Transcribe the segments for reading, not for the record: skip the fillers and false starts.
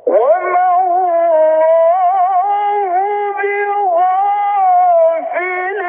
وما الله بغافل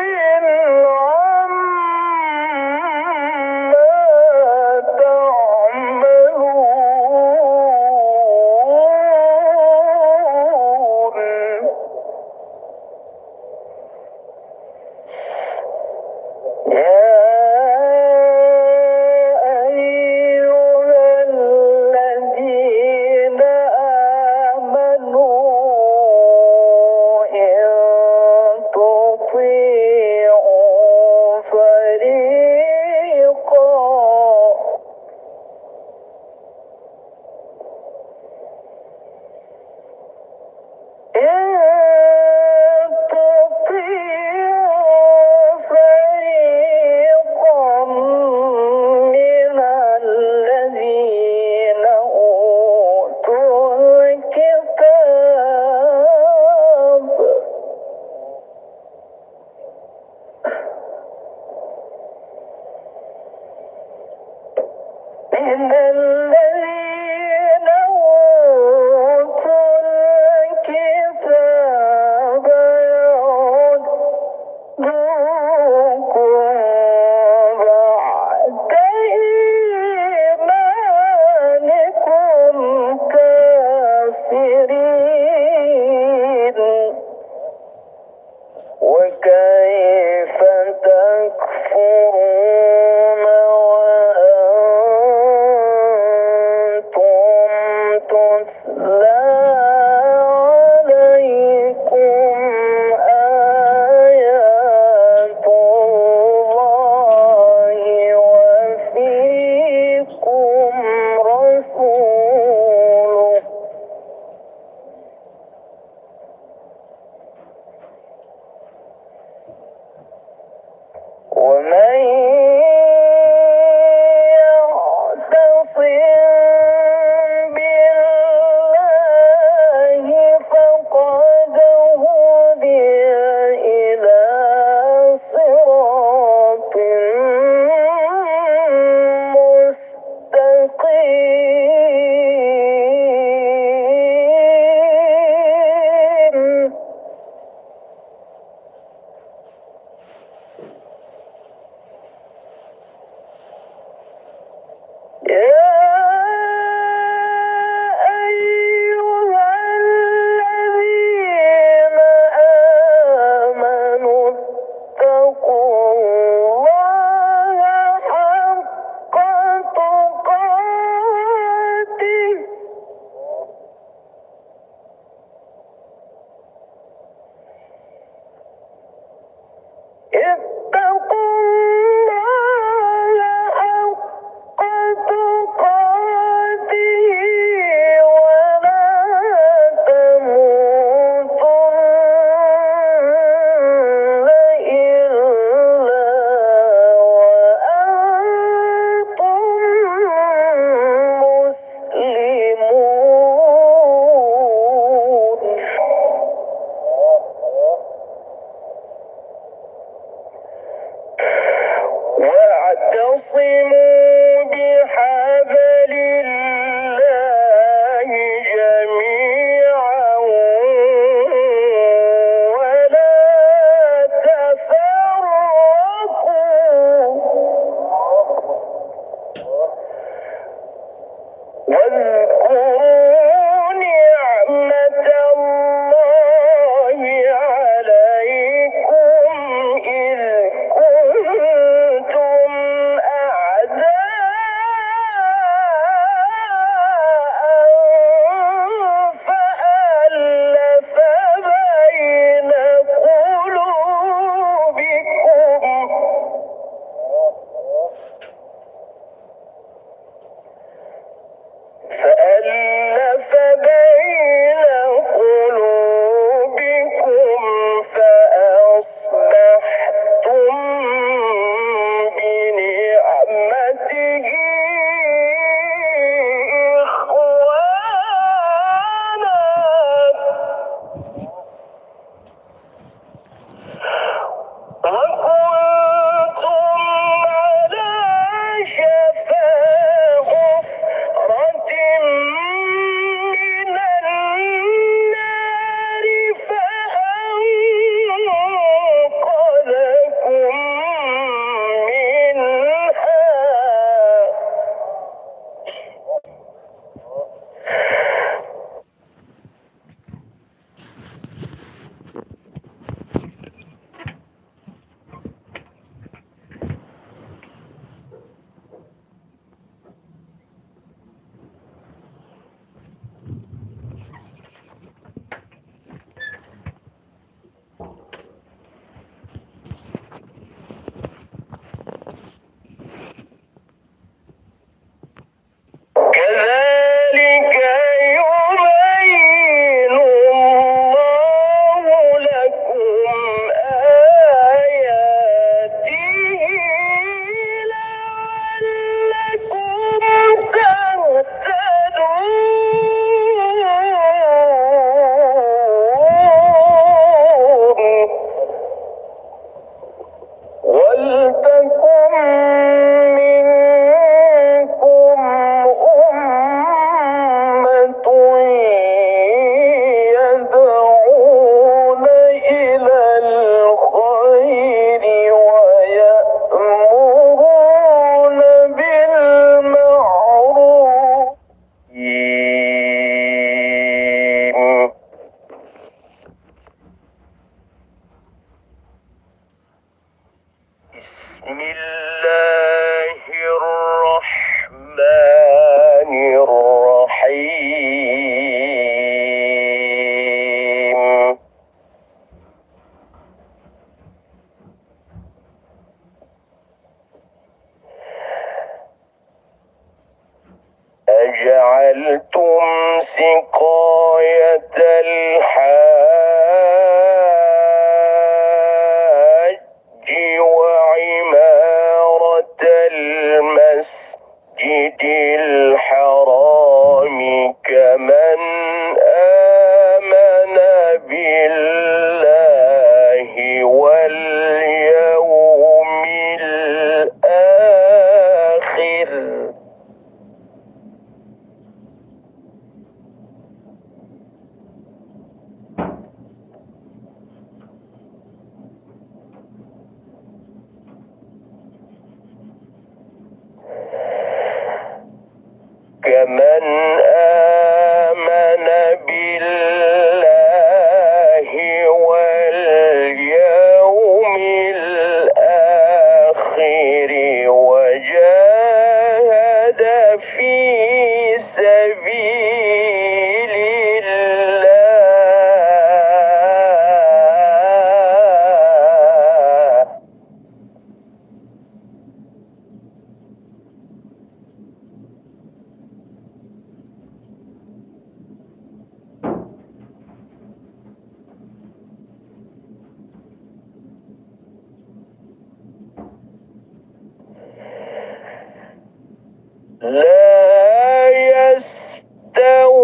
لا يستوون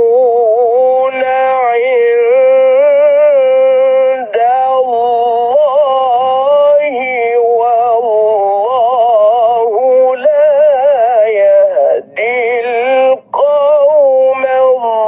عند الله والله لا يهدي القوم الظالمين.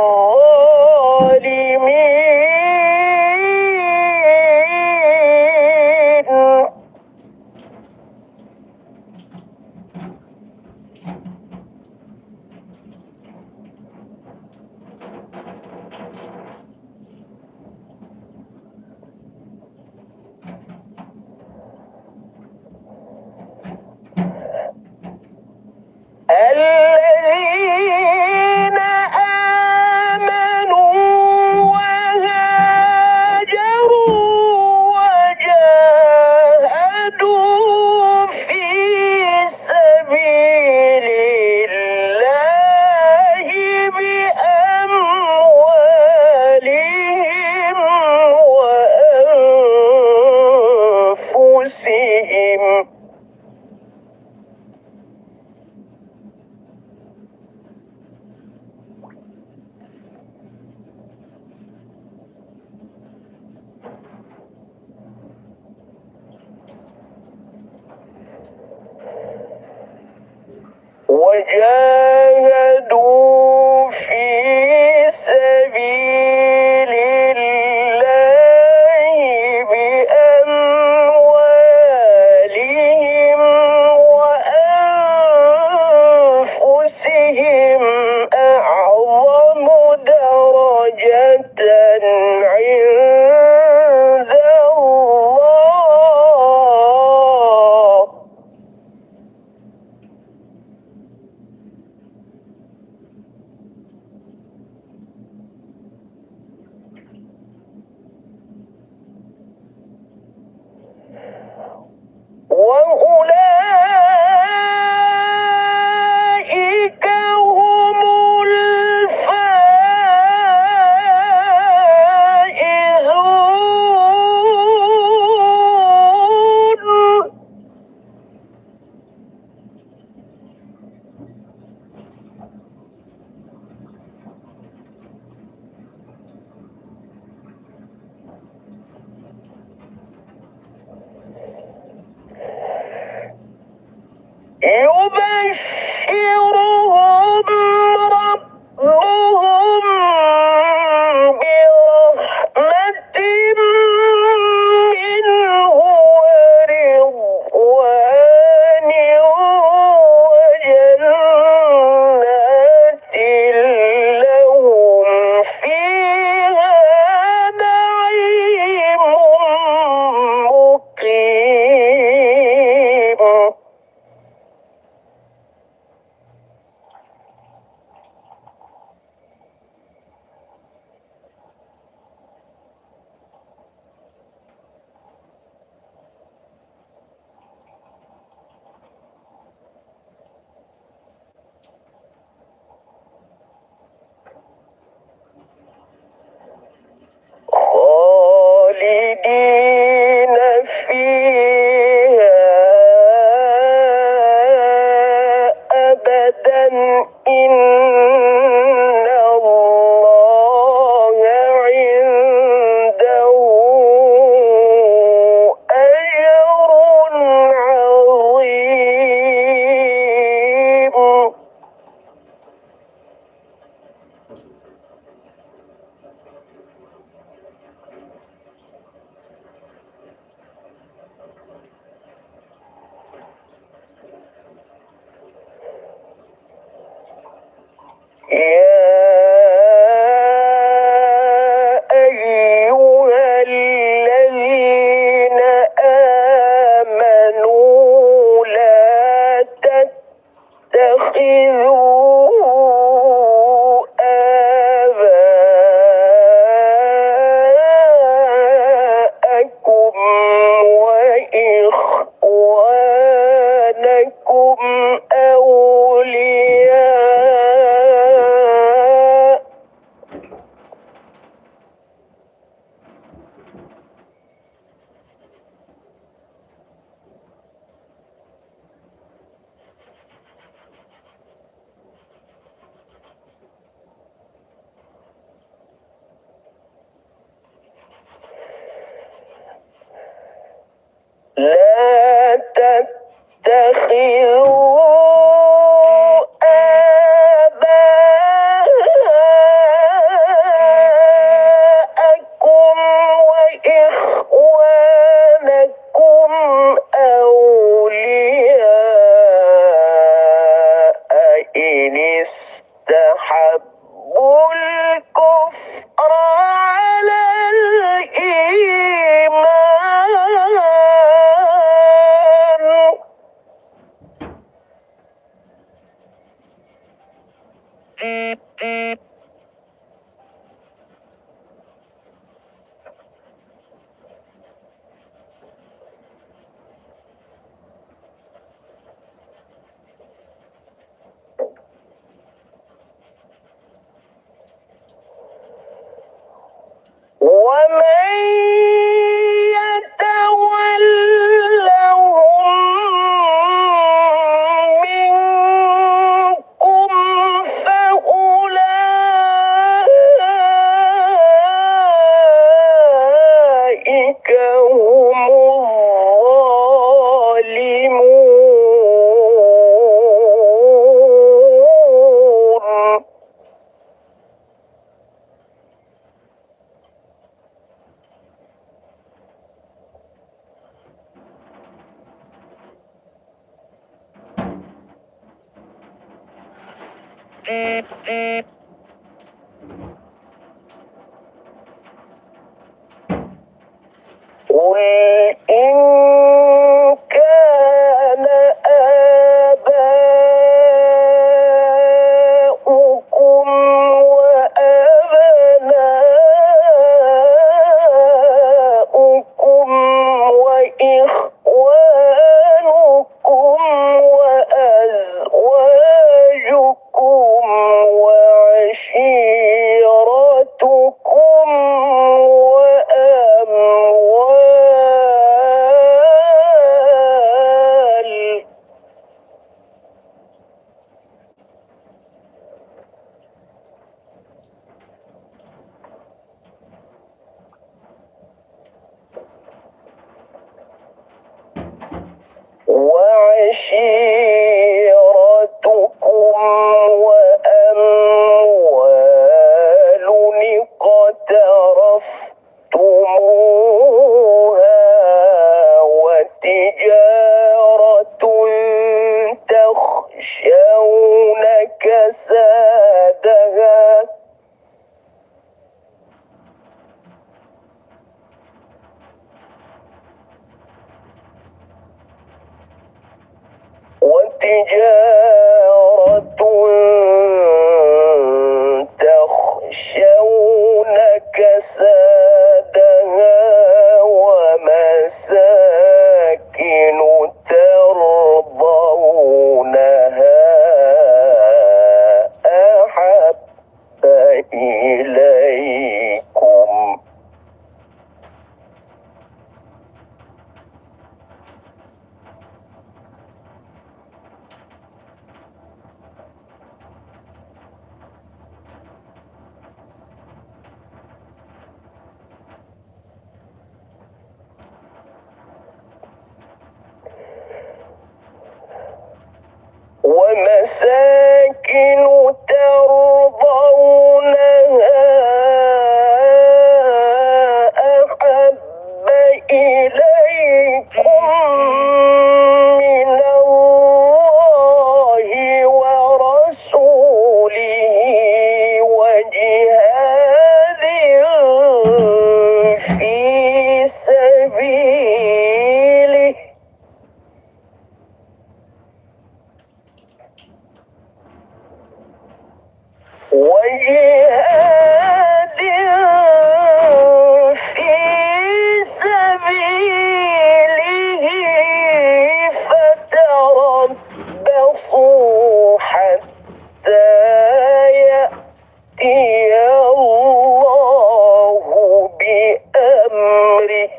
الذين آمنوا وهاجروا وجاهدوا في سبيل الله بأموالهم وأنفسهم وجاهدوا في سبيل الله بأموالهم وأنفسهم أعظم درجة عند الله. وأولئك هم الفائزون. يبشرهم ربهم برحمة منه ورضوان وجنات لهم فيها نعيم مقيم. خالدين فيها أبدا إن الله عنده أجر عظيم. لا تتخذوا آباءكم وإخوانكم أولياء إن استحبوا الكفر على الإيمان. ومن يتولهم منكم فأولئك هم الظالمون. قل إن كان آباؤكم وأبناؤكم وإخوانكم وأزواجكم وعشيرتكم وعشيرتكم وأموال اقترفتموها وتجارة تخشون كسادها ومساكن ترضونها أحب إليكم ومساكن ترضونها أحب إليكم من الله ورسوله وجهاد في سبيله وجهاد في سبيله فتربصوا حتى يأتي الله بأمره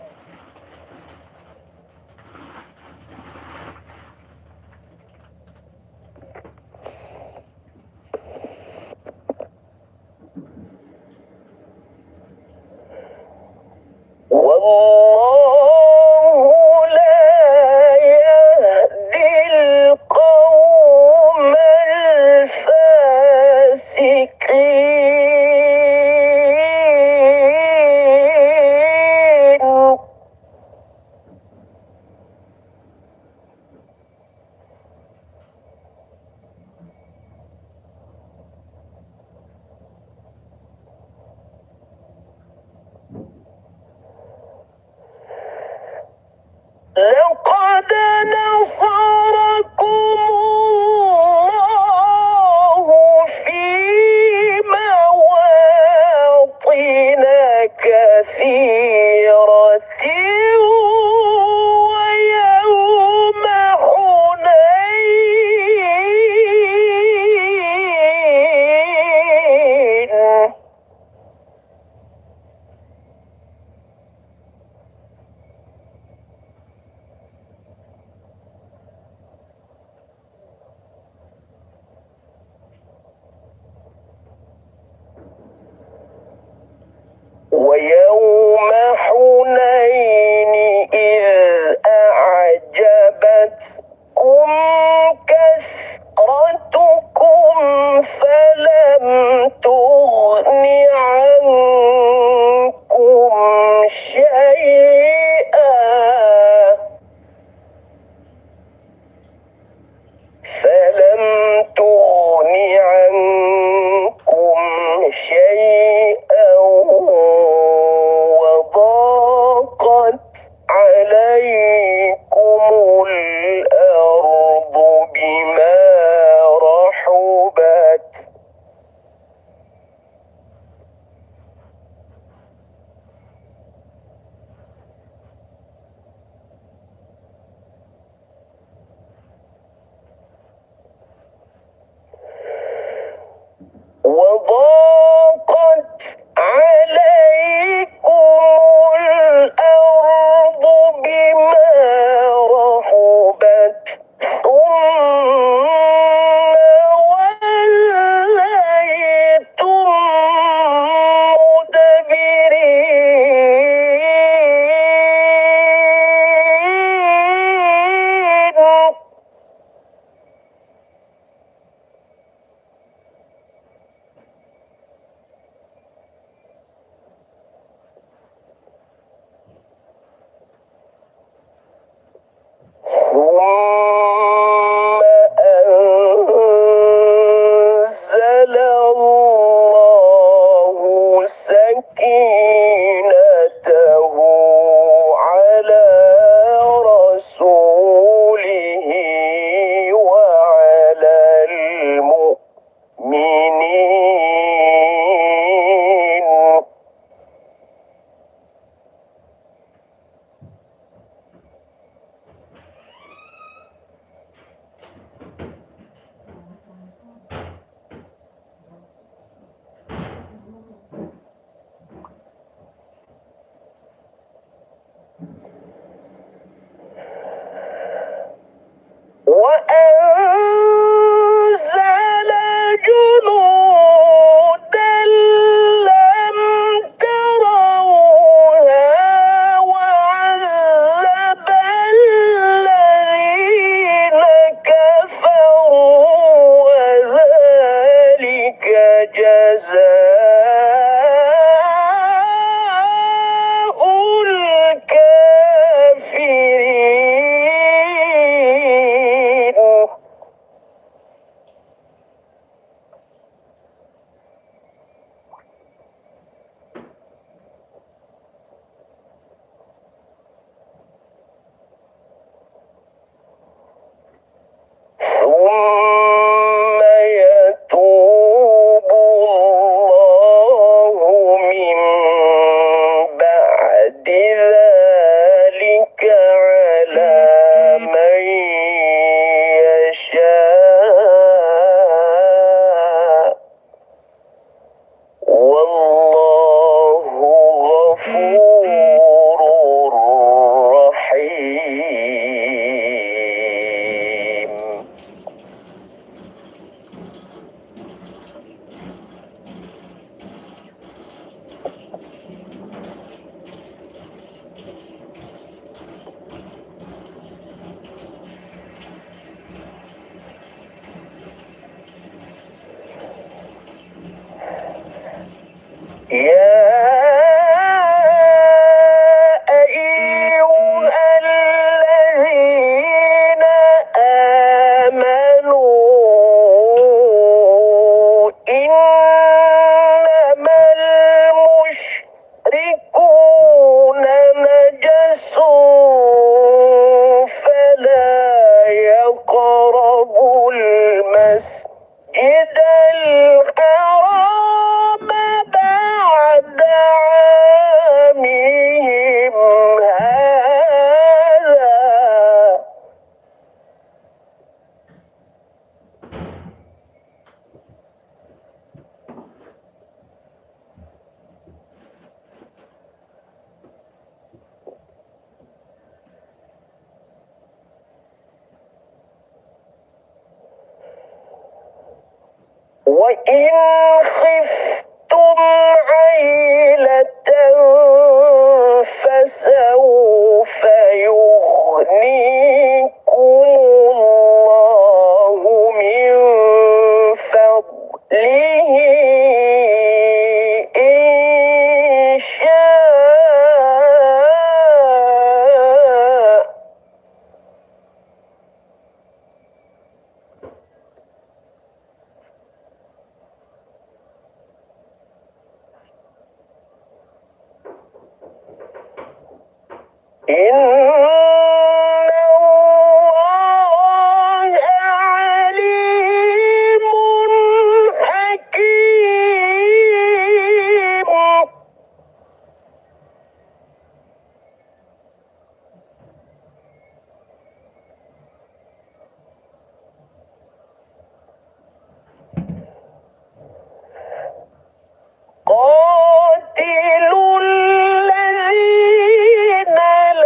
والله لا كثيرة ويوم حنين ويوم حنين إذ أعجبتكم كثرتكم فلم تغن عنكم شيئا وضاقت عليكم الأرض بما رحبت وضاقت عليكم الأرض بما رحبت ثم وليتم مدبرين ثم أنزل الله سكينته على رسوله وعلى المؤمنين وأنزل جنودا لم تروها وعذب الذين كفروا وذلك جزاء الكافرين ثم يتوب الله من بعد ذلك على من يشاء والله غفور رحيم يا وإن خفتم عيلة فسوف يغنيكم الله من فضله إن شاء. إن الله عليم حكيم. قاتلوا الذين لا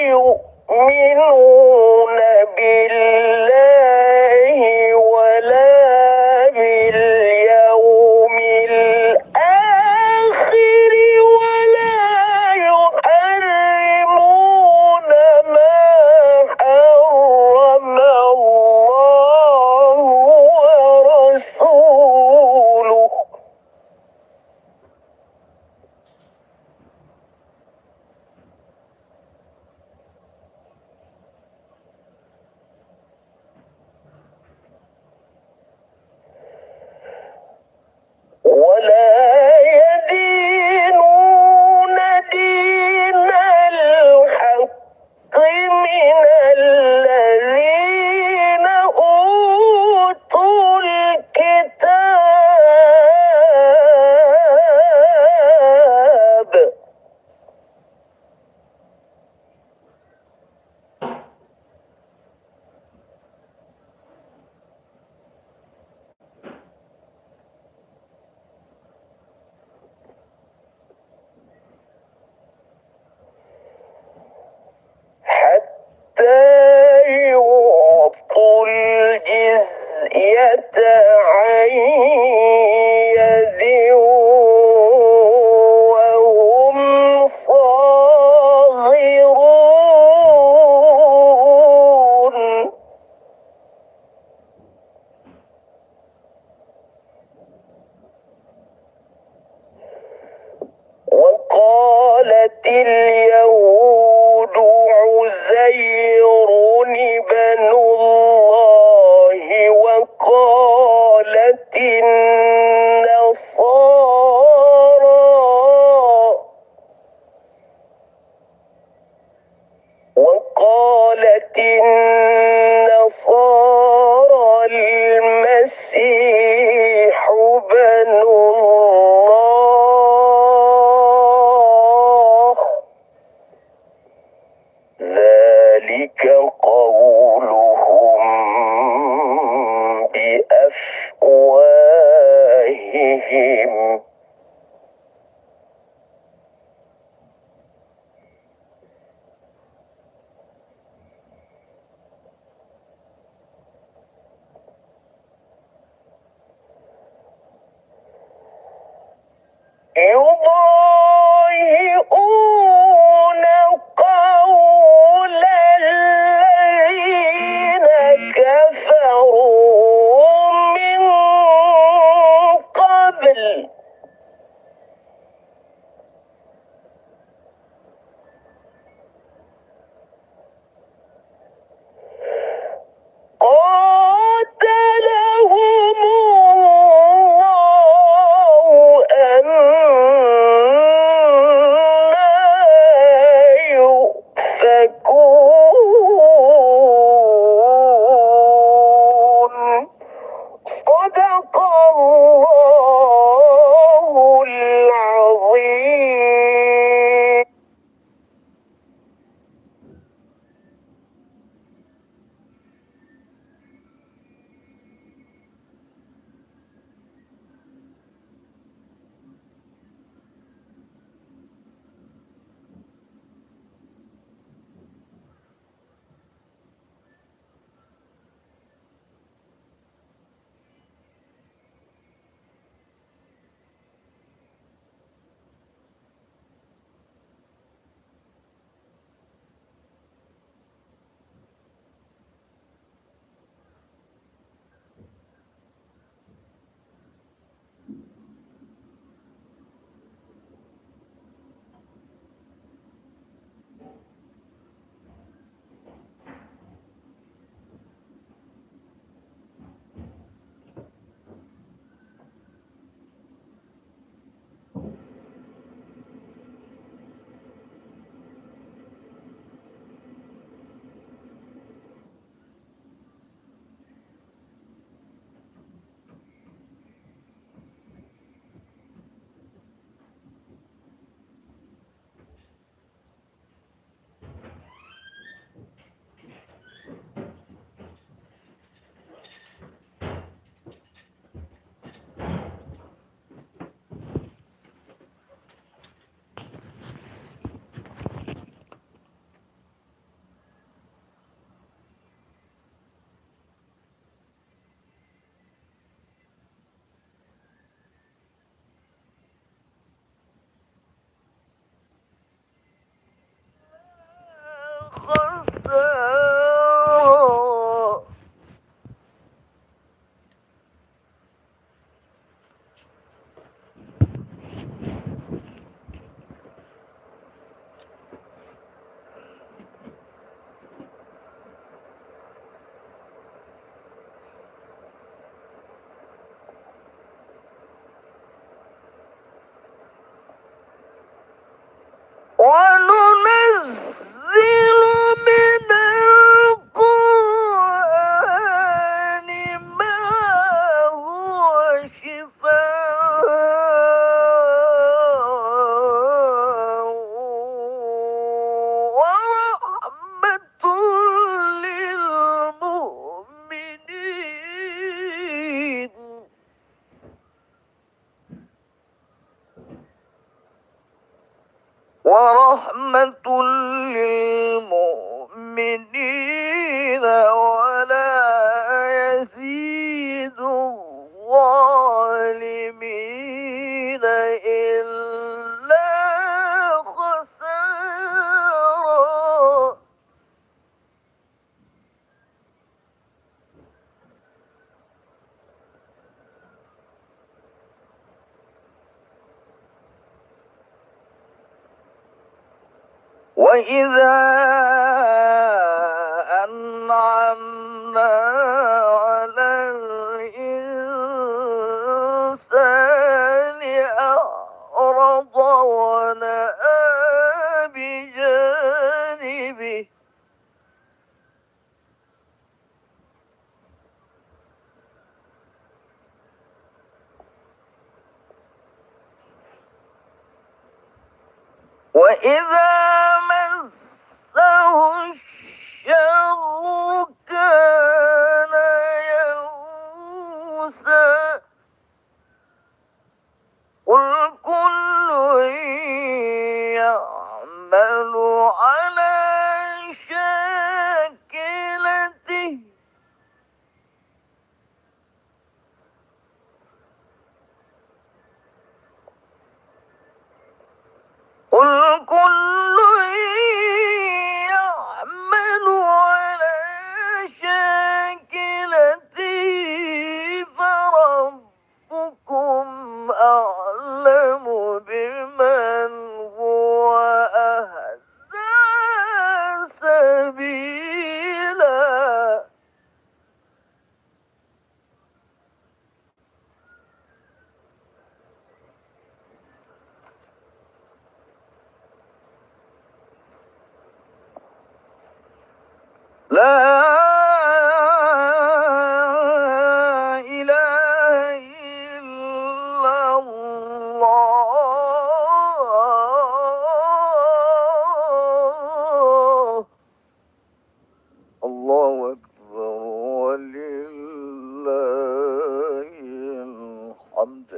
يؤمنون بالله ولا باليوم الآخر ولا يحرمون ما حرم الله ورسوله ولا يدينون دين الحق من الذين أوتوا الكتاب حتى يعطوا الجزية عن يد وهم صاغرون. وقالت اليهود عزير ابن الله وقالت النصارى المسيح ابن الله ذلك قولهم بأفواههم رحمة للمؤمنين ولا يزيد الظالمين إلا خسارا. وإذا أنعمنا على الإنسان أعرض ونأى بجانبه. وإذا مسه الشر كان يئوسا. قل كل يعمل على شاكلته قل كل يعمل على شاكلته فربكم أعلم بمن هو أهدى سبيلا. لا إله إلا الله. الله أكبر ولله الحمد.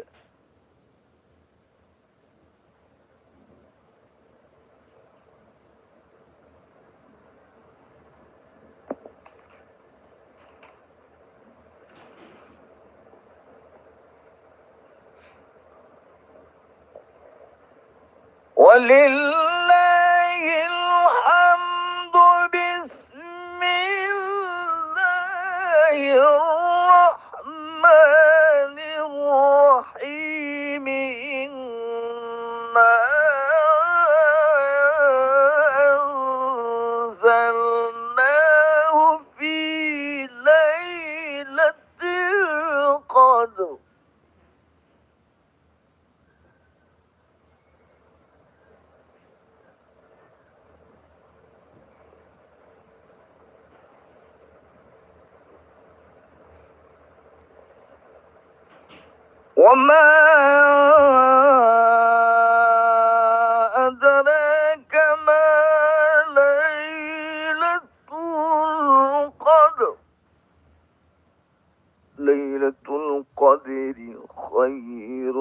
ولله الحمد. بسم الله الرحمن الرحيم. إنا أنزلناه في ليلة القدر. وما أدراك ما ليلة القدر. ليلة القدر خير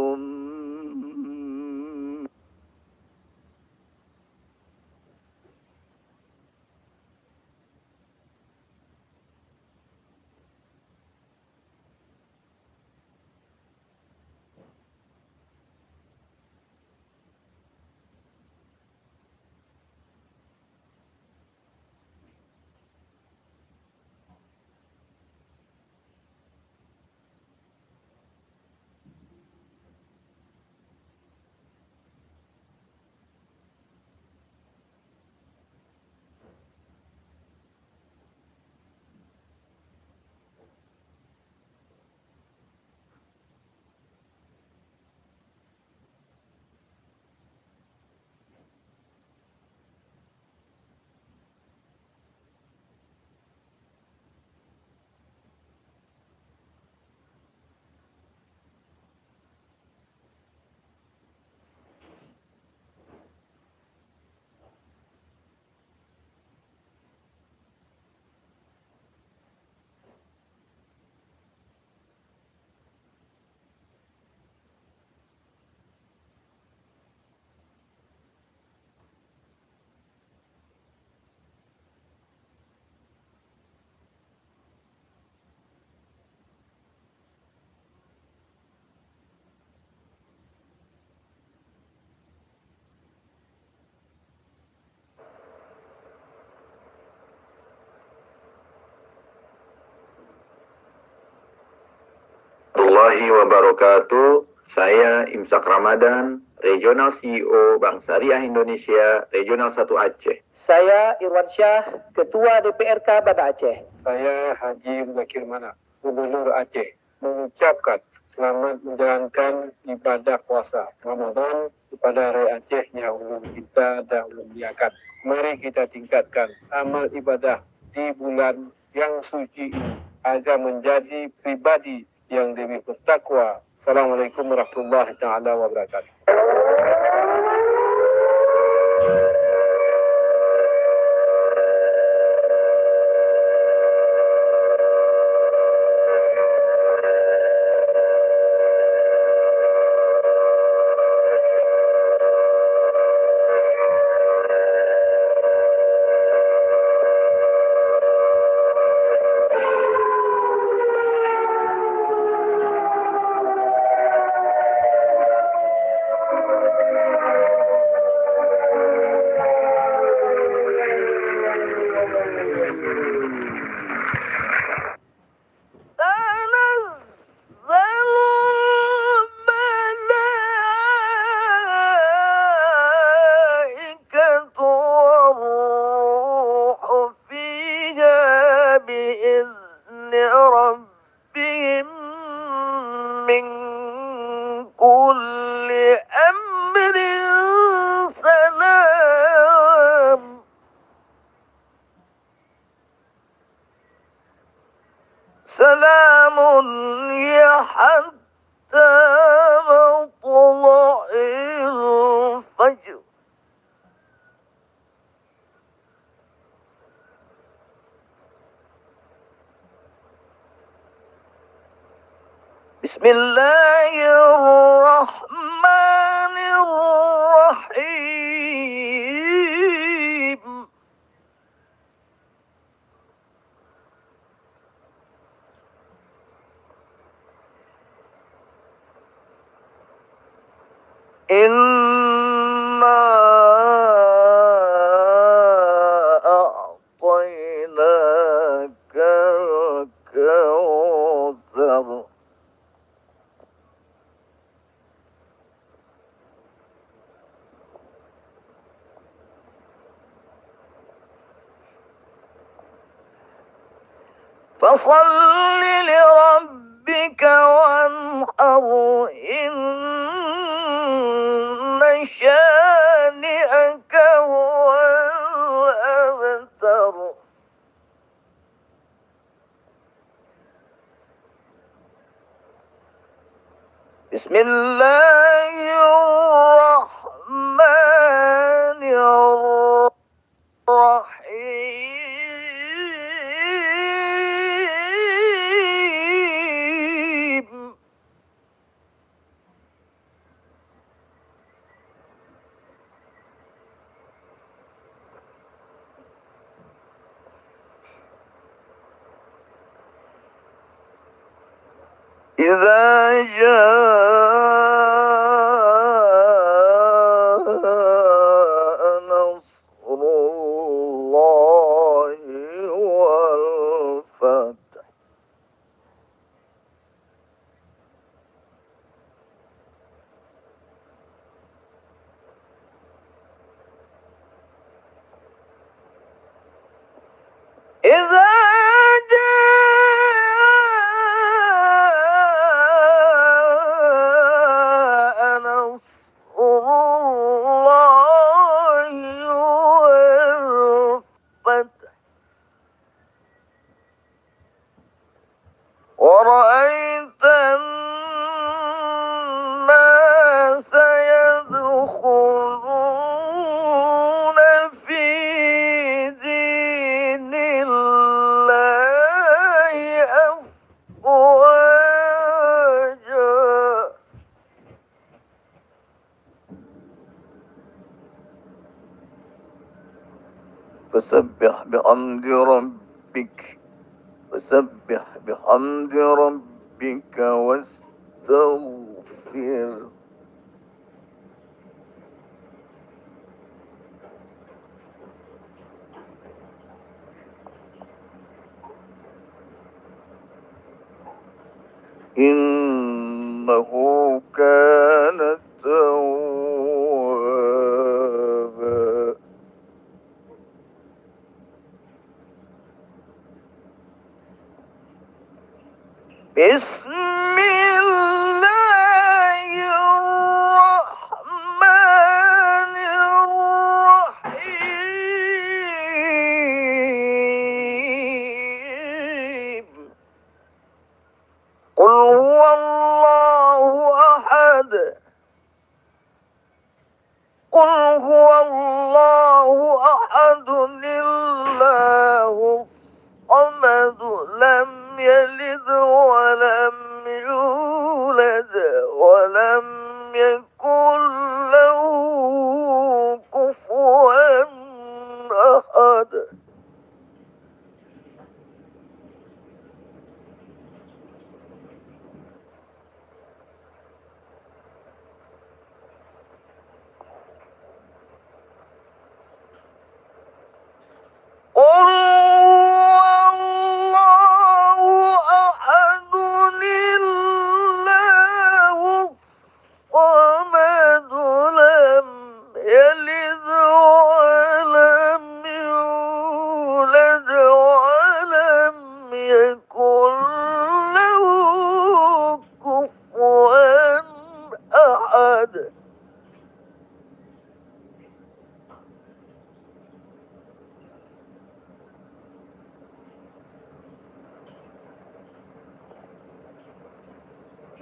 warahmatullahi wabarakatuh. Saya Imsak Ramadan, Regional CEO Bank Syariah Indonesia, Regional 1 Aceh. Saya Irwan Syah, Ketua DPRK Banda Aceh. Saya Haji Muzakir Manaf, Gubernur Aceh, mengucapkan selamat menjalankan ibadah puasa Ramadan kepada rakyat Aceh yang ulun kita dan ulun muliakan. Mari kita tingkatkan amal ibadah di bulan yang suci ini agar menjadi pribadi yang lebih bertakwa. Assalamualaikum warahmatullahi taala wabarakatuh. بإذن ربهم من كل أمر سلام سلام هي حتى مطلع الفجر بسم الله الرحمن الرحيم إنا أعطيناك الكوثر فصل لربك وانحر إن شانئك هو الأبتر بسم الله الرحمن الرحيم إذا جاء نصر الله والفتح إذا جاء نصر الله والفتح ورأيت الناس يدخلون في دين الله أفواجا فسبح بحمد ربك واستغفر إن بسم الله الرحمن الرحيم قل هو الله أحد قل هو الله أحد الله الصمد لم يلد ولم يولد ولم يكن له كفوا أحد قل هو الله أحد الله الصمد لم يلد ولم يولد ولم يكن له كفوا أحد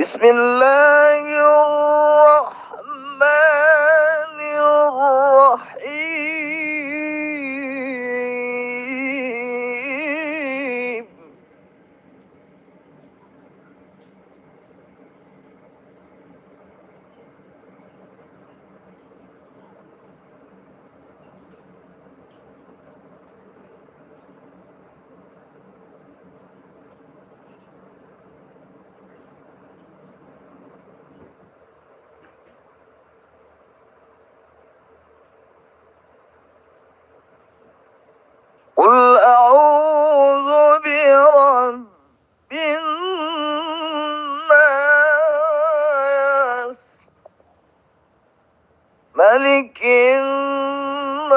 بسم الله الرحمن الرحيم قل أعوذ برب الناس ملك الناس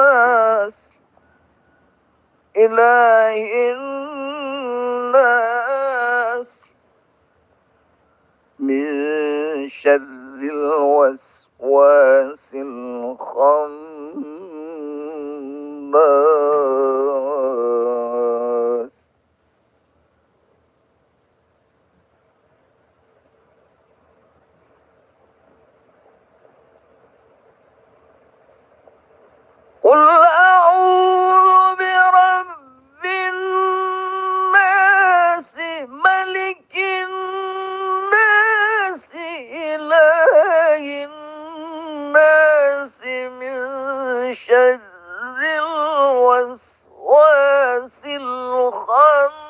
إله الناس من شر الوسواس الخناس قل أعوذ برب الناس ملك الناس إله الناس من شر الوسواس الخناس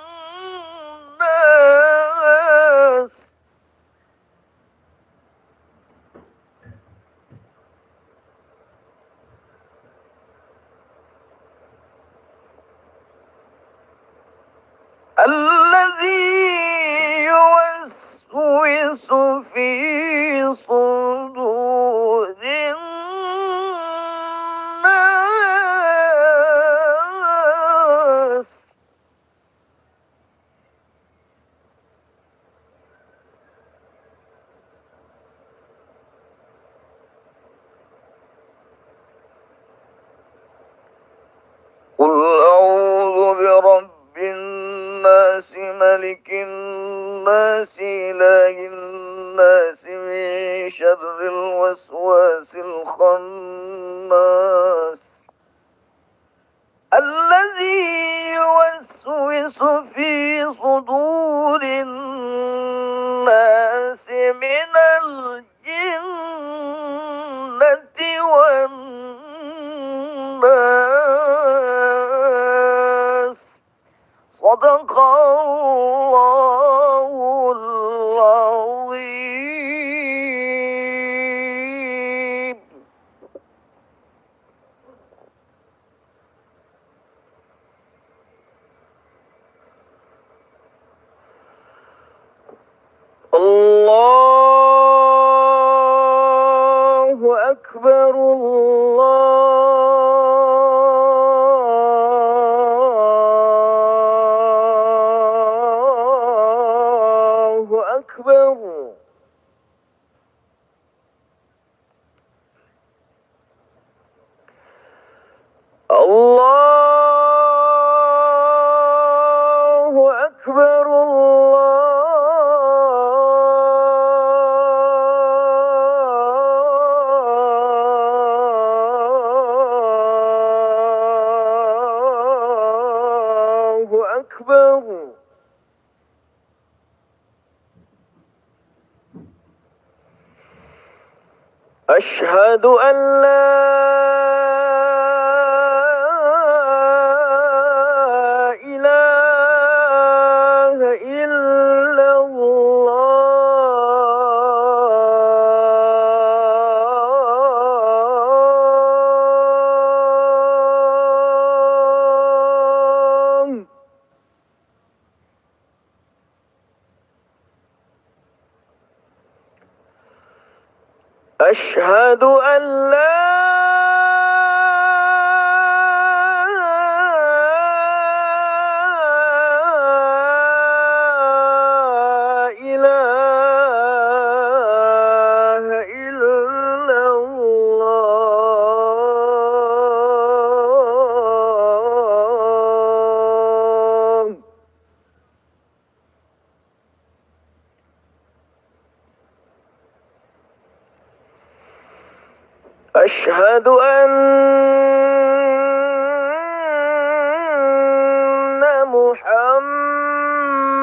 الذي يوسوس في صدور الناس قل أعوذ برب الناس ملك الناس إله الناس من شر الوسواس الخناس الذي يوسوس في صدور الناس من الجنة والناس صدق الله العظيم الله أكبر أكبر. الله أكبر. الله أكبر. أشهد أن لا إله إلا الله. أشهد أن لا إله إلا الله. أشهد أن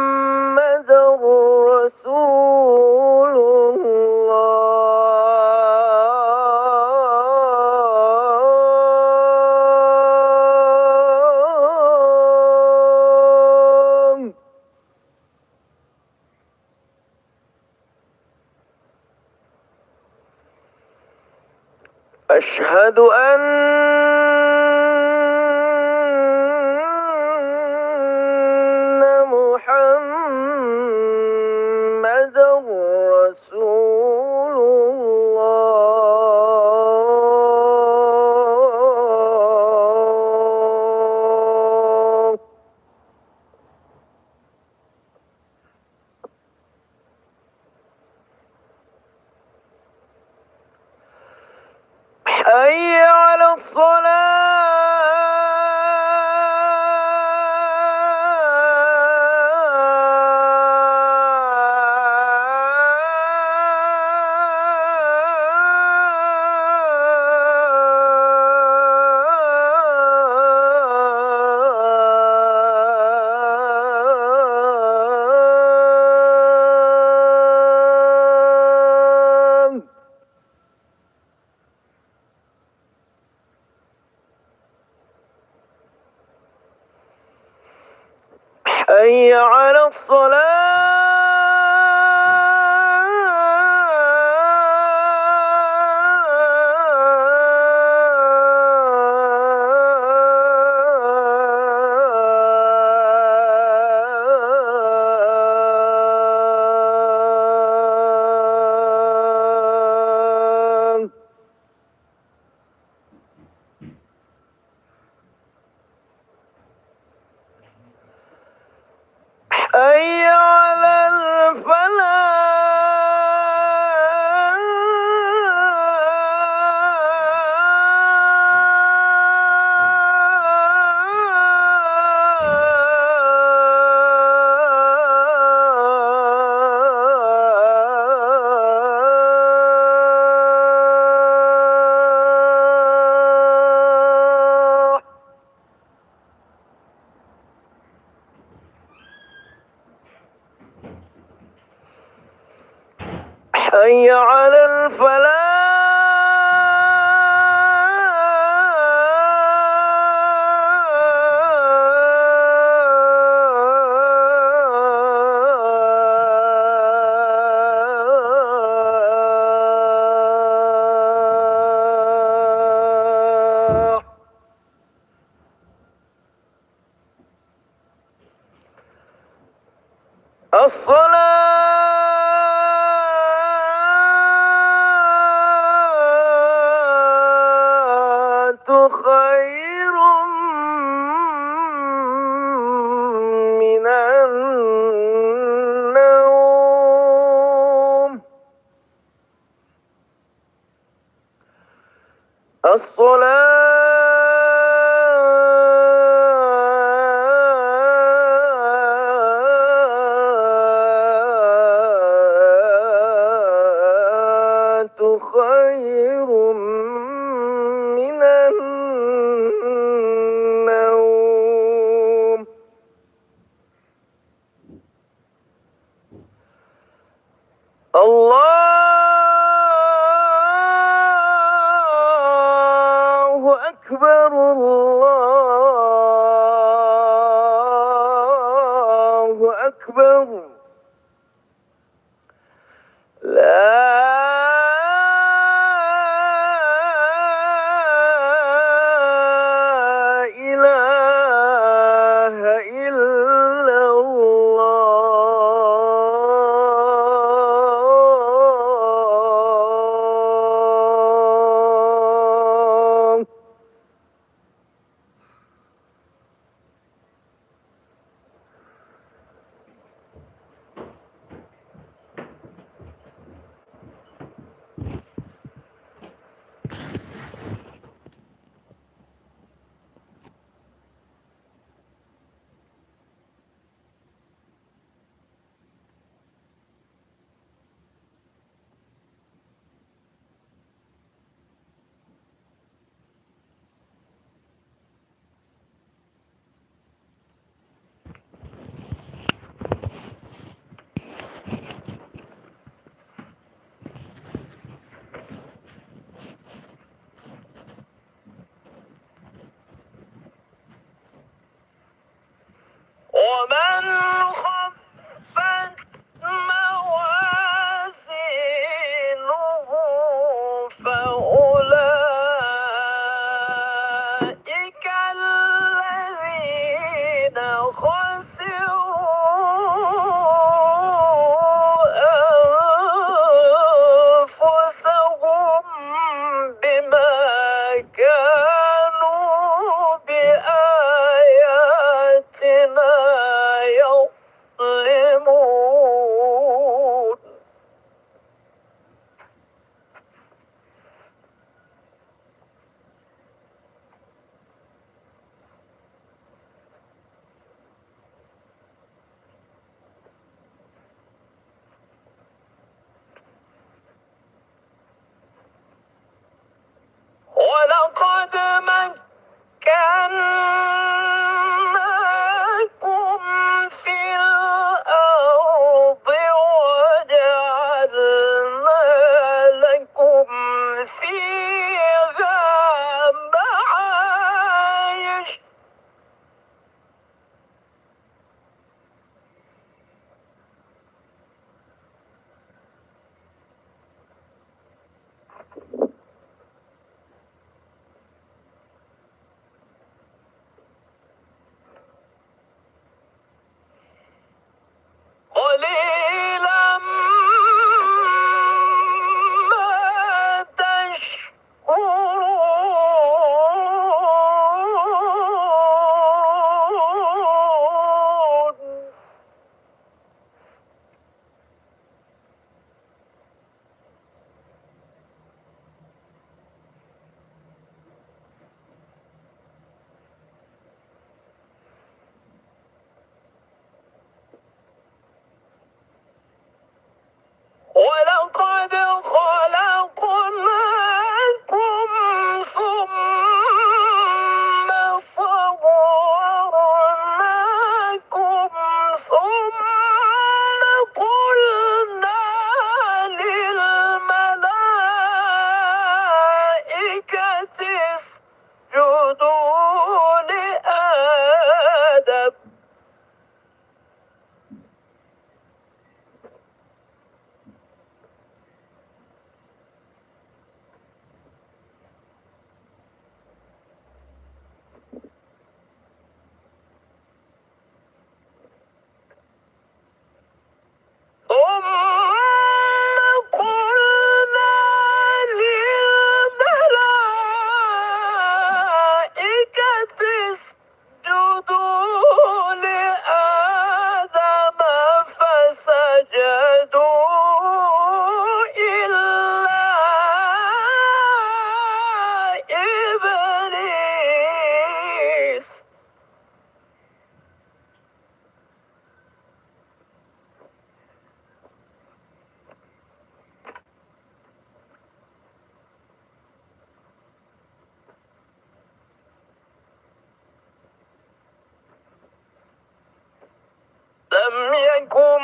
محمدا رسول الله. أشهد أن محمدا رسول الله. حي على الصلاة. حي على الصلاة. حي على الفلاح. حي على الفلاح. الصلاة خير من النوم. أكبر الله أكبر لا إله إلا الله. ومن خفت موازينه فأولئك الذين خسروا أنفسهم بما كانوا بآياتنا يظلمون. ولقد مكناكم في الأرض وجعلنا لكم فيها معايش. قليلا ما تشكرون. ولقد خلقناكم ثم صورناكم ثم قلنا للملائكة اسجدوا لآدم ثم قلنا للملائكة اسجدوا لآدم فسجدوا إلا إبليس لم يكن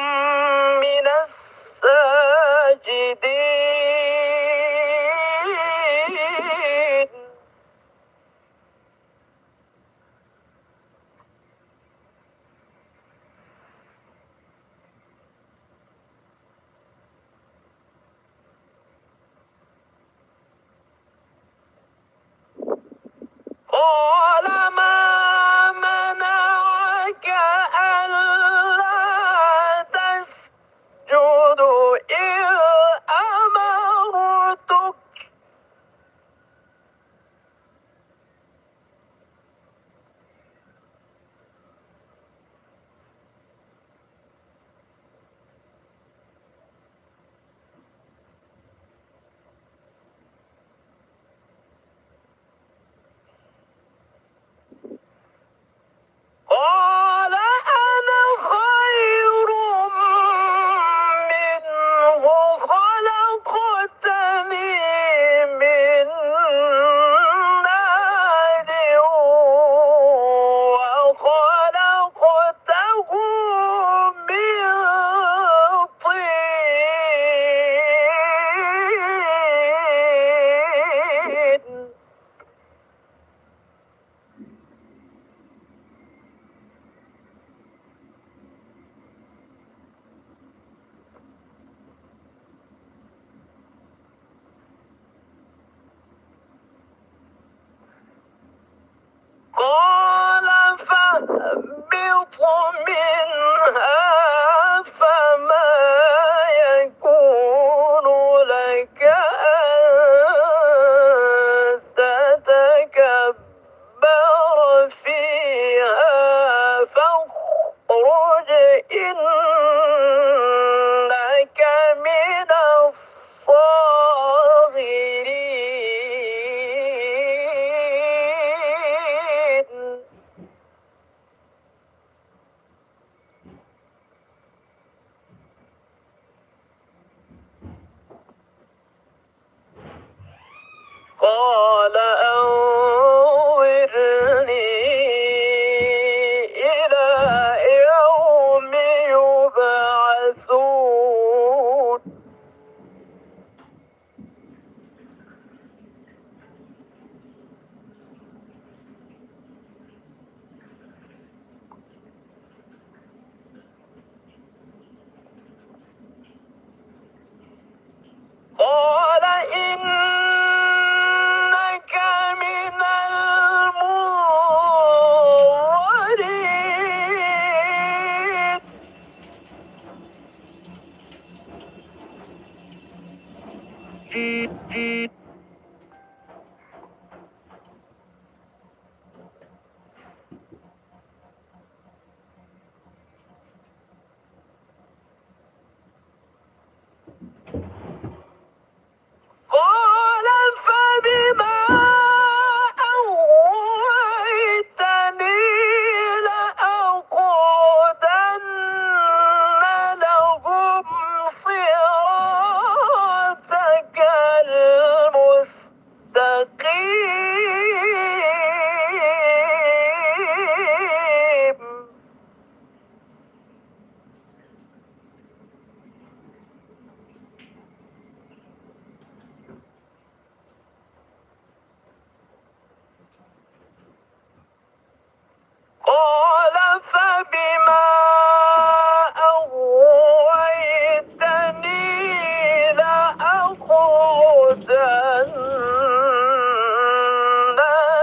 من الساجدين. قال ما منعك ألا تسجد إذ أمرتك قال أنا خير منه خلقتني من نار وخلقته من طين قال فاهبط منها فما يكون لك أن تتكبر فيها فاخرج إنك من الصاغرين قال أنظرني إلى يوم يبعثون قال إنك من المنظرين قال فبما أغويتني لأقعدن لهم صراطك المستقيم قال فبما أغويتني لأقعدن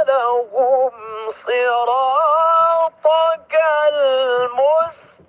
لهم صراطك المستقيم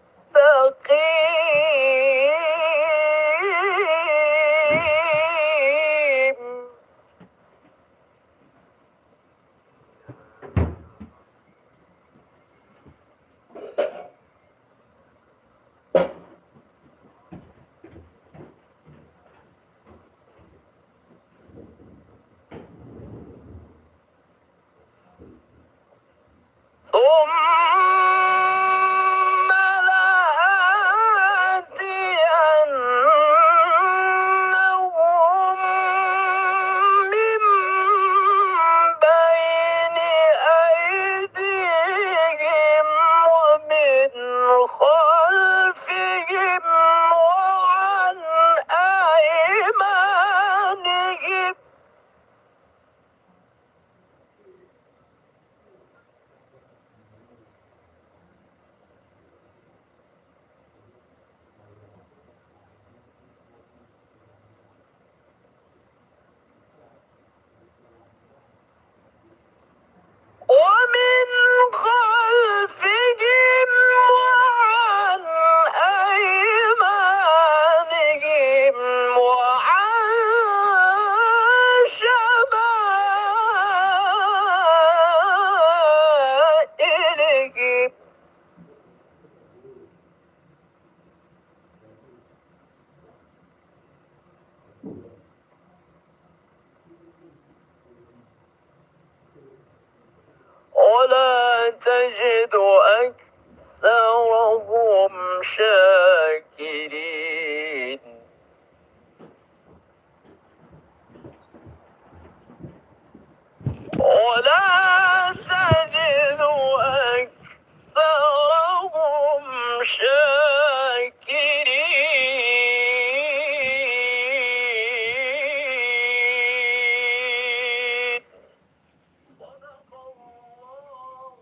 تجد أكثرهم شاكرين ولا تجد أكثرهم شاكرين. صدق الله العظيم.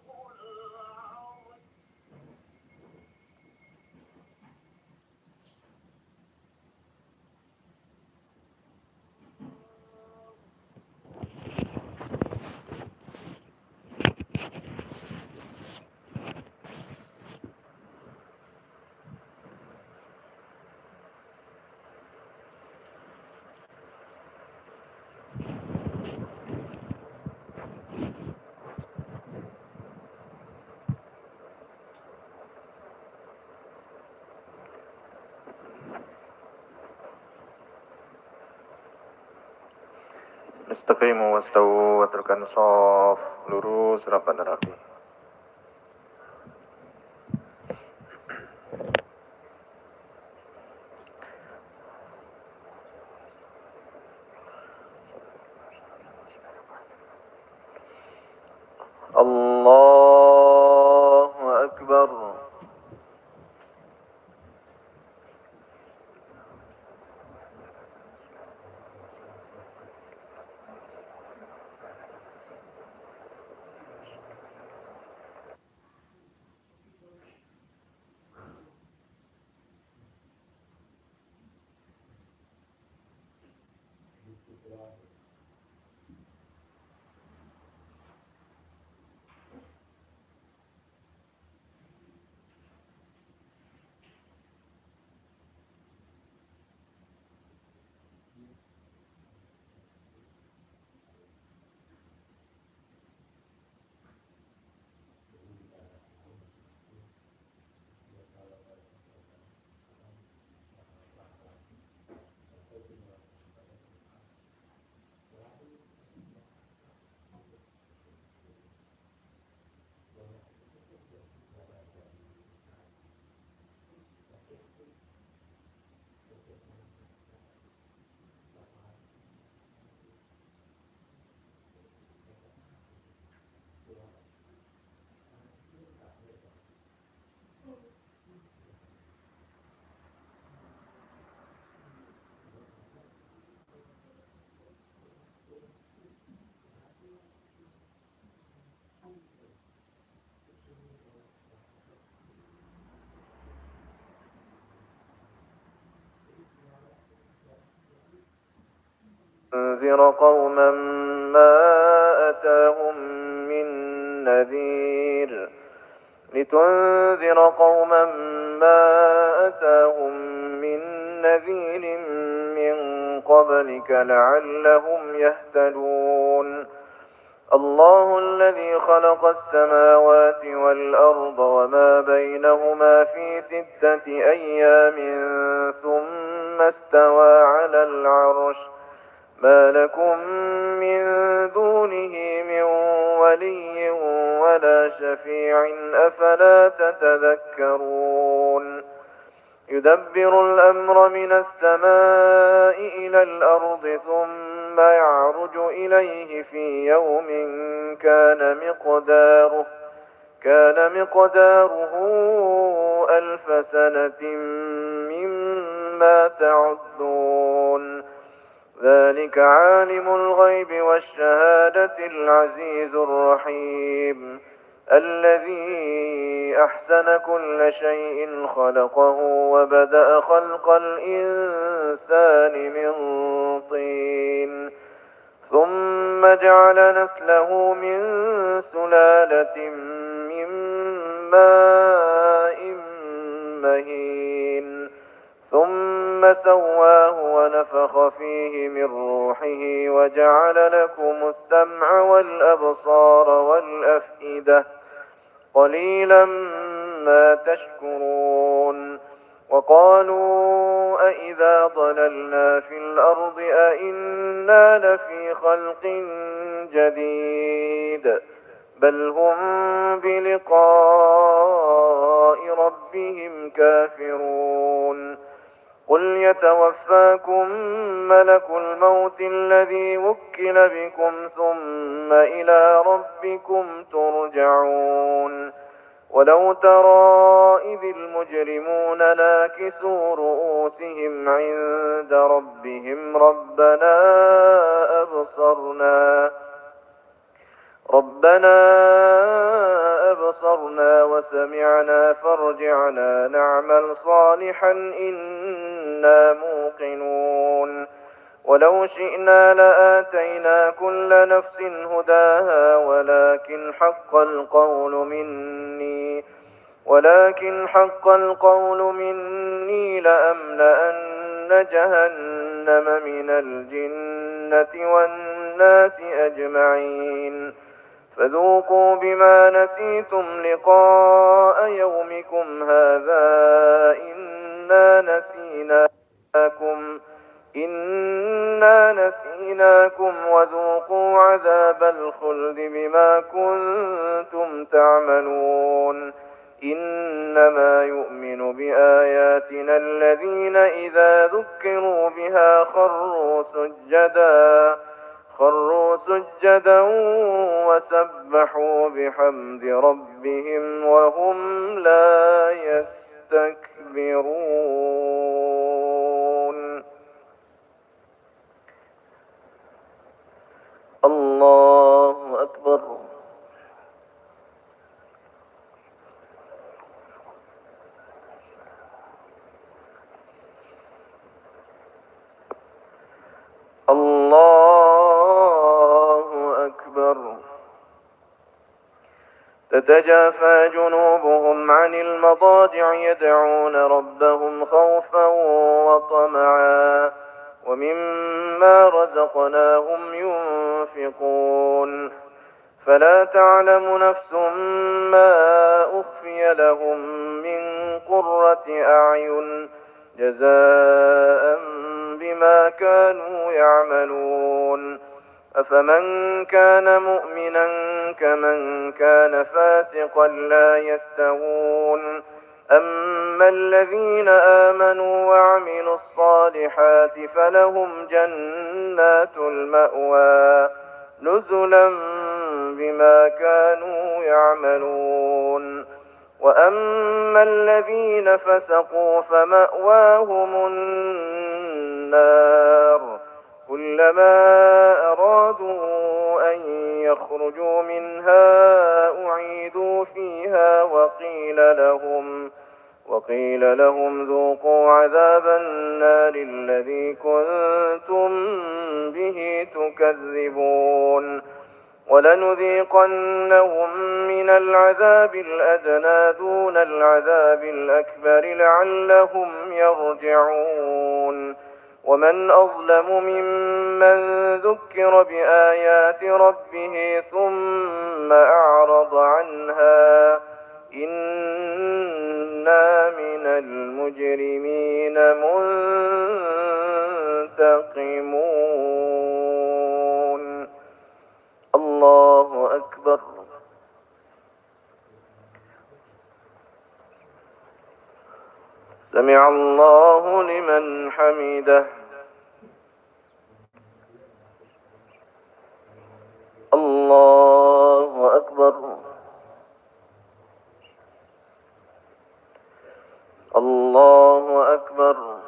Istaqimu wastawu watrukanu shaf lurus rapat rapi. Allahu Akbar. تنذر قوما ما أتاهم من نذير لتنذر قوما ما أتاهم من نذير من قبلك لعلهم يهتدون. الله الذي خلق السماوات والأرض وما بينهما في 6 أيام ثم استوى على العرش ما لكم من دونه من ولي ولا شفيع أفلا تتذكرون. يدبر الأمر من السماء إلى الأرض ثم يعرج إليه في يوم كان مقداره 1000 سنة مما تعدون. ذلك عالم الغيب والشهادة العزيز الرحيم الذي أحسن كل شيء خلقه وبدأ خلق الإنسان من طين ثم جعل نسله من سلالة من ماء مهين ثم سواه ونفخ فيه من روحه وجعل لكم السمع والأبصار والأفئدة قليلا ما تشكرون. وقالوا أإذا ضللنا في الأرض أإنا لفي خلق جديد بل هم بلقاء ربهم كافرون قل يتوفاكم ملك الموت الذي وكل بكم ثم إلى ربكم ترجعون ولو ترى إذ المجرمون ناكسوا رؤوسهم عند ربهم ربنا أبصرنا وسمعنا فارجعنا نعمل صالحا إنا موقنون ولو شئنا لآتينا كل نفس هداها ولكن حق القول مني لأملأن جهنم من الجنة والناس أجمعين فذوقوا بما نسيتم لقاء يومكم هذا إنا نسيناكم وذوقوا عذاب الخلد بما كنتم تعملون إنما يؤمن بآياتنا الذين إذا ذكروا بها خروا سجدا وسبحوا بحمد ربهم وهم لا يستكبرون الله أكبر الله أكبر تتجافى جنوبهم عن المضاجع يدعون ربهم خوفا وطمعا ومما رزقناهم ينفقون فلا تعلم نفس ما أخفي لهم من قرة أعين جزاء بما كانوا يعملون أفمن كان مؤمنا كمن كان فاسقا لا يستوون أما الذين آمنوا وعملوا الصالحات فلهم جنات المأوى نزلا بما كانوا يعملون وأما الذين فسقوا فمأواهم النار كلما أرادوا أن يخرجوا منها أعيدوا فيها وقيل لهم ذوقوا عذاب النار الذي كنتم به تكذبون ولنذيقنهم من العذاب الأدنى دون العذاب الأكبر لعلهم يرجعون ومن أظلم ممن ذكر بآيات ربه ثم أعرض عنها إنا من المجرمين منتقمون الله أكبر سمع الله لمن حمده الله أكبر الله أكبر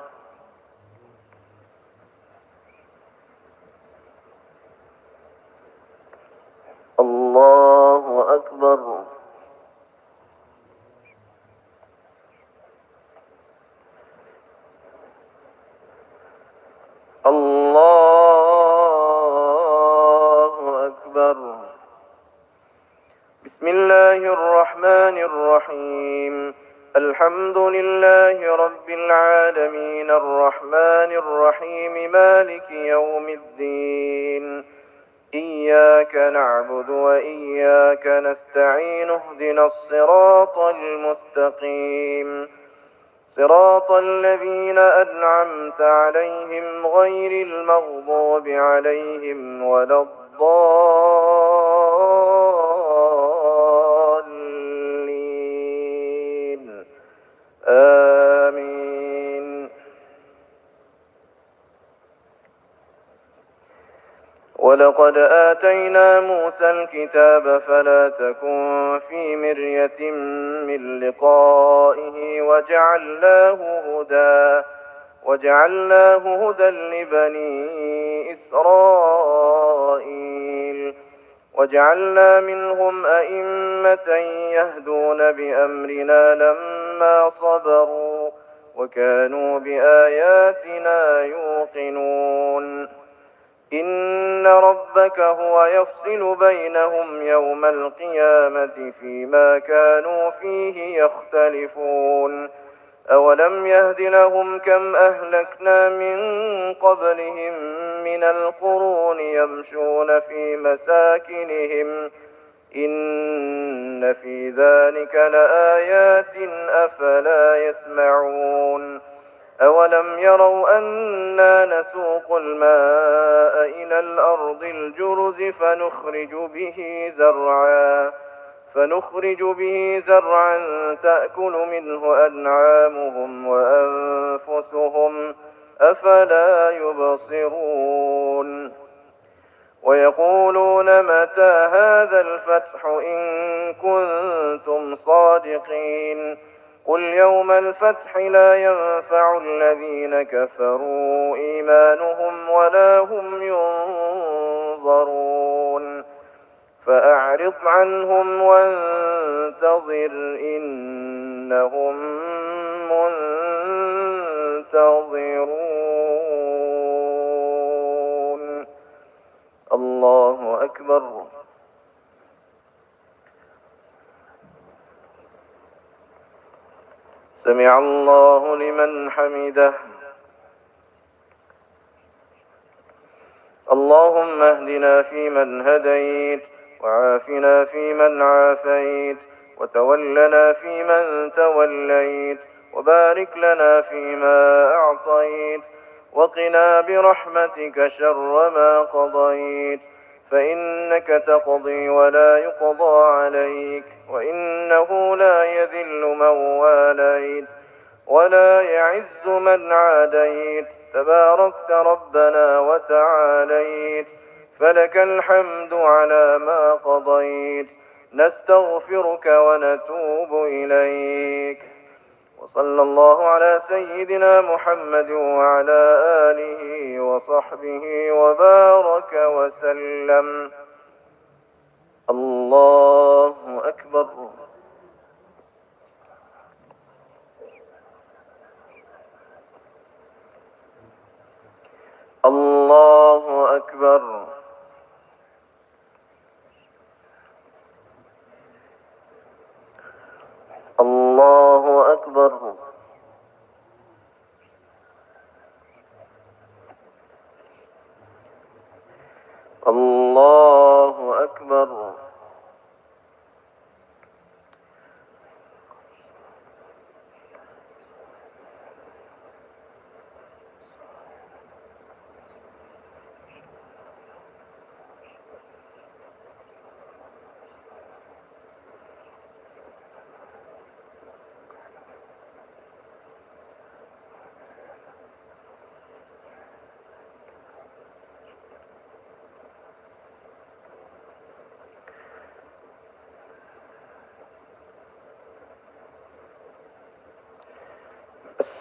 الله أكبر الله أكبر بسم الله الرحمن الرحيم الحمد لله رب العالمين الرحمن الرحيم مالك يوم الدين إياك نعبد وإياك نستعين اهدنا الصراط المستقيم صراط الذين أنعمت عليهم غير المغضوب عليهم ولا الضالين ولقد آتينا موسى الكتاب فلا تكن في مرية من لقائه وجعلناه هدى لبني إسرائيل وجعلنا منهم أئمة يهدون بأمرنا لما صبروا وكانوا بآياتنا يوقنون إن ربك هو يفصل بينهم يوم القيامة فيما كانوا فيه يختلفون أولم يهد لهم كم أهلكنا من قبلهم من القرون يمشون في مساكنهم إن في ذلك لآيات أفلا يسمعون أولم يروا أنا نسوق الماء إلى الأرض الجرز فنخرج به زرعا تأكل منه أنعامهم وأنفسهم أفلا يبصرون ويقولون متى هذا الفتح إن كنتم صادقين قل يوم الفتح لا ينفع الذين كفروا إيمانهم ولا هم ينظرون فأعرض عنهم وانتظر إنهم منتظرون الله أكبر سمع الله لمن حمده اللهم اهدنا فيمن هديت وعافنا فيمن عافيت وتولنا فيمن توليت وبارك لنا فيما أعطيت وقنا برحمتك شر ما قضيت فإنك تقضي ولا يقضى عليك وإنه لا يذل من واليت ولا يعز من عاديت تباركت ربنا وتعاليت فلك الحمد على ما قضيت نستغفرك ونتوب إليك وصلى الله على سيدنا محمد وعلى آله وصحبه وبارك وسلم الله أكبر الله أكبر الله أكبر الله أكبر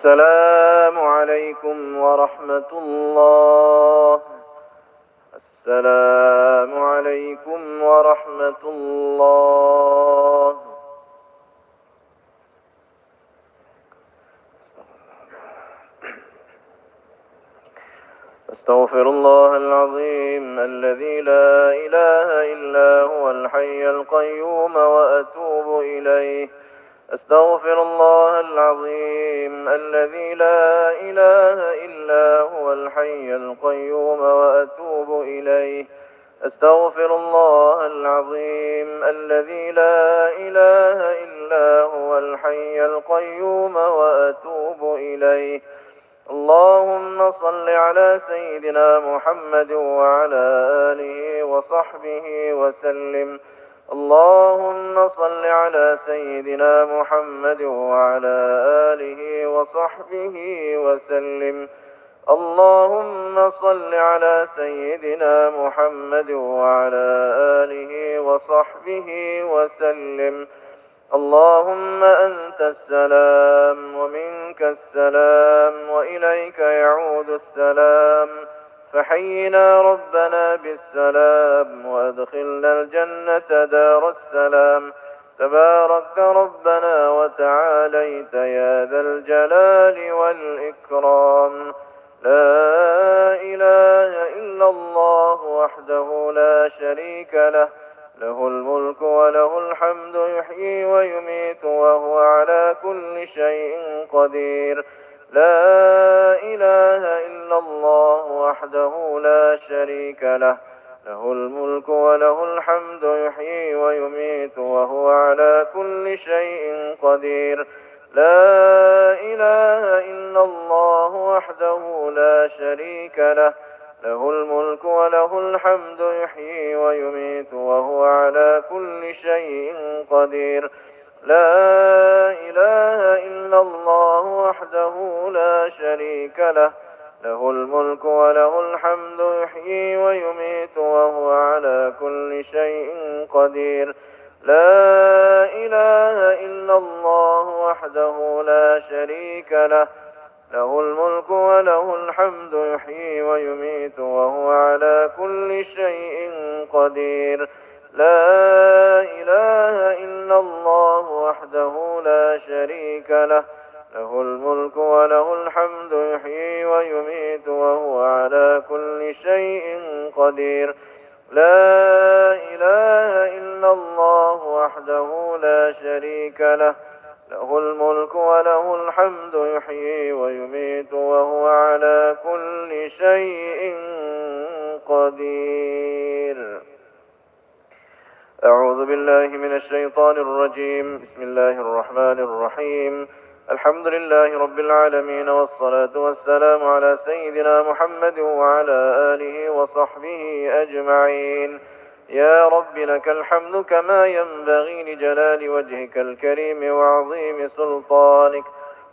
السلام عليكم ورحمة الله السلام عليكم ورحمة الله أستغفر الله العظيم الذي لا إله إلا هو الحي القيوم وأتوب إليه أستغفر الله العظيم الذي لا إله إلا هو الحي القيوم وأتوب إليه أستغفر الله العظيم الذي لا إله إلا هو الحي القيوم وأتوب إليه اللهم صل على سيدنا محمد وعلى آله وصحبه وسلم اللهم صل على سيدنا محمد وعلى آله وصحبه وسلم اللهم صل على سيدنا محمد وعلى آله وصحبه وسلم. اللهم أنت السلام ومنك السلام وإليك يعود السلام، فحينا ربنا بالسلام وأدخلنا الجنة دار السلام. تباركت ربنا وتعاليت يا ذا الجلال والإكرام. لا إله إلا الله وحده لا شريك له، له الملك وله الحمد يحيي ويميت وهو على كل شيء قدير. لا إله إلا الله وحده لا شريك له، له الملك وله الحمد يحيي ويميت وهو على كل شيء قدير. لا إله إلا الله وحده لا شريك له، له الملك وله الحمد يحيي ويميت وهو على كل شيء قدير. لا إله إلا الله وحده لا شريك له، له الملك وله الحمد يحيي ويميت وهو على كل شيء قدير. لا إله إلا الله وحده لا شريك له، له الملك وله الحمد يحيي ويميت وهو على كل شيء قدير. لا إله إلا الله وحده لا شريك له، له الملك وله الحمد يحيي ويميت وهو على كل شيء قدير. لا إله إلا الله وحده لا شريك له، له الملك وله الحمد يحيي ويميت وهو على كل شيء قدير. أعوذ بالله من الشيطان الرجيم. بسم الله الرحمن الرحيم. الحمد لله رب العالمين، والصلاة والسلام على سيدنا محمد وعلى آله وصحبه أجمعين. يا رب لك الحمد كما ينبغي لجلال وجهك الكريم وعظيم سلطانك.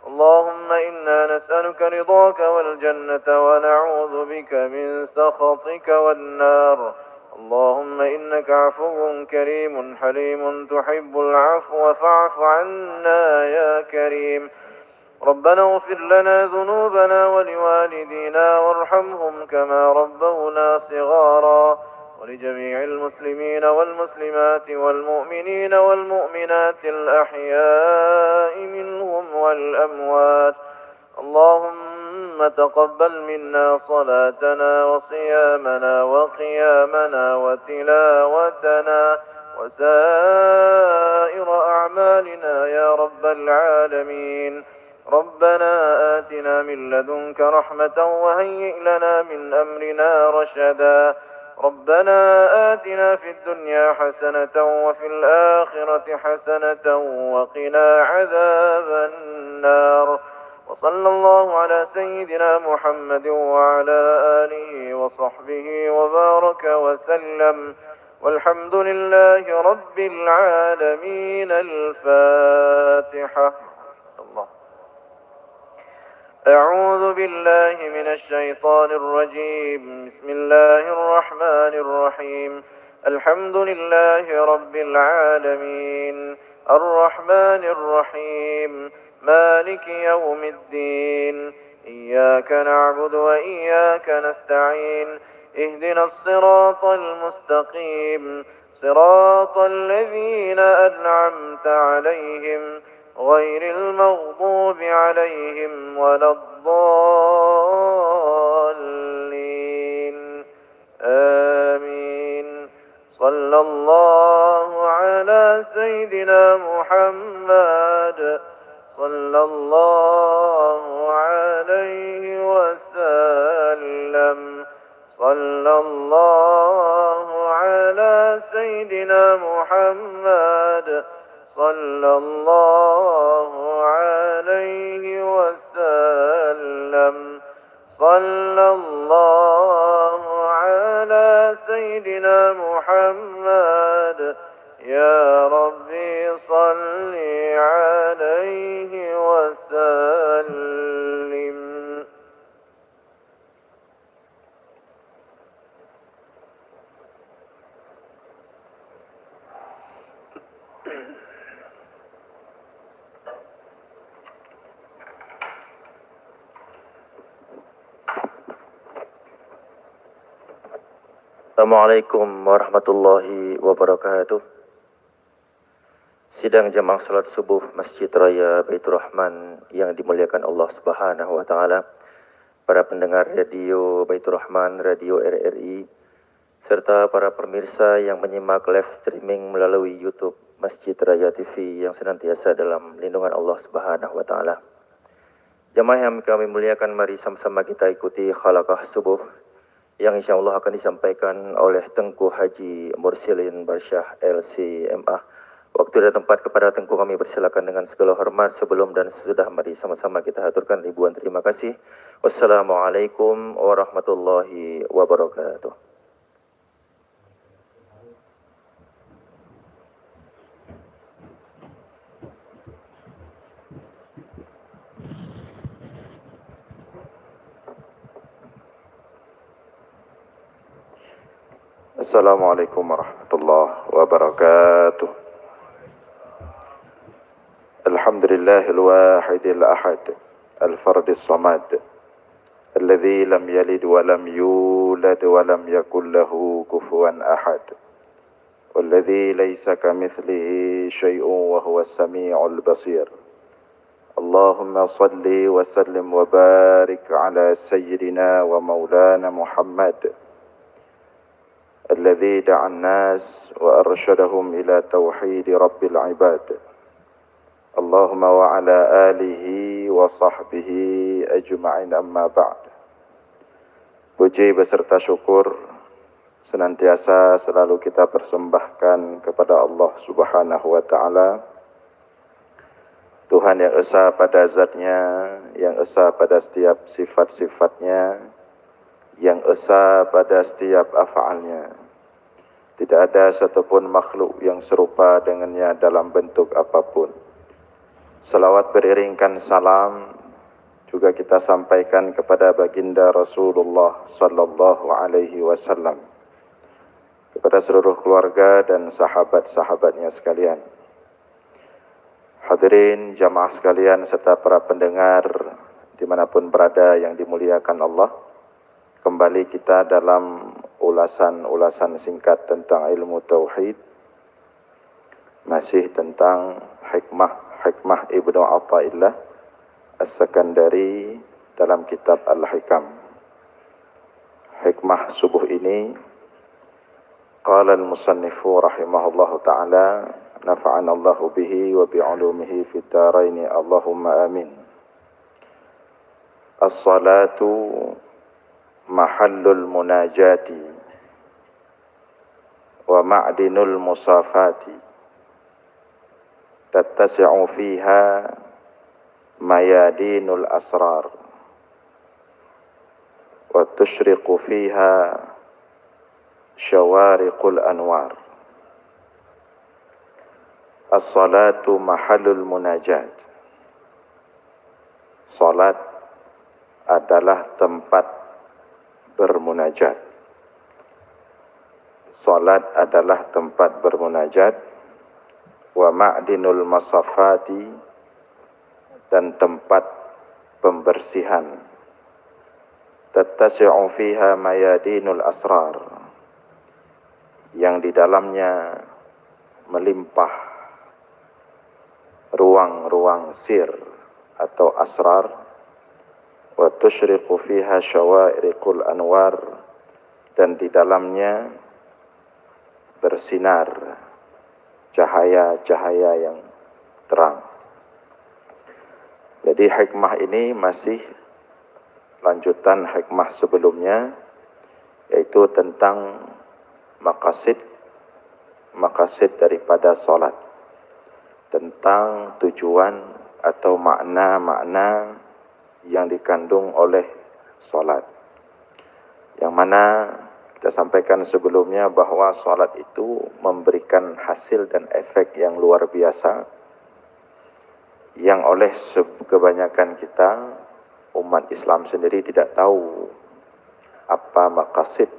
اللهم إنا نسألك رضاك والجنة ونعوذ بك من سخطك والنار. اللهم إنك عفو كريم حليم تحب العفو فاعف عنا يا كريم. ربنا اغفر لنا ذنوبنا ولوالدينا وارحمهم كما ربونا صغارا، ولجميع المسلمين والمسلمات والمؤمنين والمؤمنات الأحياء منهم والأموات. اللهم تقبل منا صلاتنا وصيامنا وقيامنا وتلاوتنا وسائر أعمالنا يا رب العالمين. ربنا آتنا من لدنك رحمة وهيئ لنا من أمرنا رشدا. ربنا آتنا في الدنيا حسنة وفي الآخرة حسنة وقنا عذاب النار. وصلى الله على سيدنا محمد وعلى آله وصحبه وبارك وسلم، والحمد لله رب العالمين. الفاتحة. الله. أعوذ بالله من الشيطان الرجيم. بسم الله الرحمن الرحيم. الحمد لله رب العالمين، الرحمن الرحيم، مالك يوم الدين. إياك نعبد وإياك نستعين. اهدنا الصراط المستقيم، صراط الذين أنعمت عليهم غير المغضوب عليهم ولا الضالين. آمين. صلى الله على سيدنا محمد، صلى الله عليه وسلم. صلى الله على سيدنا محمد، صلى الله عليه وسلم. صلى الله على سيدنا محمد. يا ربي صل عليه وسلم. Assalamualaikum warahmatullahi wabarakatuh. Sidang jamaah salat subuh Masjid Raya Baitur Rahman yang dimuliakan Allah Subhanahu wa taala. Para pendengar radio Baitur Rahman, radio RRI, serta para pemirsa yang menyimak live streaming melalui YouTube Masjid Raya TV yang senantiasa dalam lindungan Allah Subhanahu wa taala. Jamaah yang kami muliakan, mari sama-sama kita ikuti khalaqah subuh yang insyaAllah akan disampaikan oleh Tengku Haji Mursilin Barsyah LCMA. Waktu dan tempat kepada Tengku kami persilakan dengan segala hormat. Sebelum dan sesudah, mari sama-sama kita haturkan ribuan terima kasih. Wassalamualaikum warahmatullahi wabarakatuh. Assalamualaikum warahmatullahi wabarakatuh. Alhamdulillahil wahidil ahad, al-fardis samad, alladhi lam yalid wa lam yulad wa lam yakul lahu kufuwan ahad, walladhi laysa kamithlihi syai'un wa huwa as-sami'ul basir. Allahumma salli wa sallim wa barik ala sayyidina wa maulana Muhammad الذي دعا الناس وأرشدهم إلى توحيد رب العباد. اللهم وعلى آله وصحبه أجمعين أما بعد. Puji beserta syukur senantiasa selalu kita persembahkan kepada Allah Subhanahu wa taala, Tuhan yang esa pada zatnya, yang esa pada setiap sifat-sifatnya, yang esa pada setiap af'alnya. Tidak ada satupun makhluk yang serupa dengannya dalam bentuk apapun. Salawat beriringkan salam juga kita sampaikan kepada baginda Rasulullah sallallahu alaihi wasallam, kepada seluruh keluarga dan sahabat-sahabatnya sekalian. Hadirin jamaah sekalian serta para pendengar dimanapun berada yang dimuliakan Allah, kembali kita dalam ulasan singkat tentang ilmu tauhid, masih tentang hikmah Ibnu Athaillah As-Sakandari dalam kitab Al-Hikam. Hikmah subuh ini, qala al-musannifu rahimahullahu ta'ala, nafa'ana Allahu bihi wa bi'ulumihi fid dharaini, Allahumma amin. As-salatu mahallul munajati wa ma'dinul musafati, tattasi'u fiha mayadinul asrar wa tushriqu fiha syawariqul anwar. As-salatu mahallul munajat. Salat adalah tempat bermunajat. Salat adalah tempat bermunajat. Wa ma'dinul masafati, dan tempat pembersihan. Tattasi'u fiha mayadinul asrar, yang di dalamnya melimpah ruang-ruang sir atau asrar. Wa tusyriqu fiha syawariqul anwar, dan di dalamnya bersinar cahaya-cahaya yang terang. Jadi hikmah ini masih lanjutan hikmah sebelumnya, yaitu tentang maqasid daripada salat, tentang tujuan atau makna-makna yang dikandung oleh salat, yang mana kita sampaikan sebelumnya bahawa salat itu memberikan hasil dan efek yang luar biasa, yang oleh kebanyakan kita umat Islam sendiri tidak tahu apa maqasid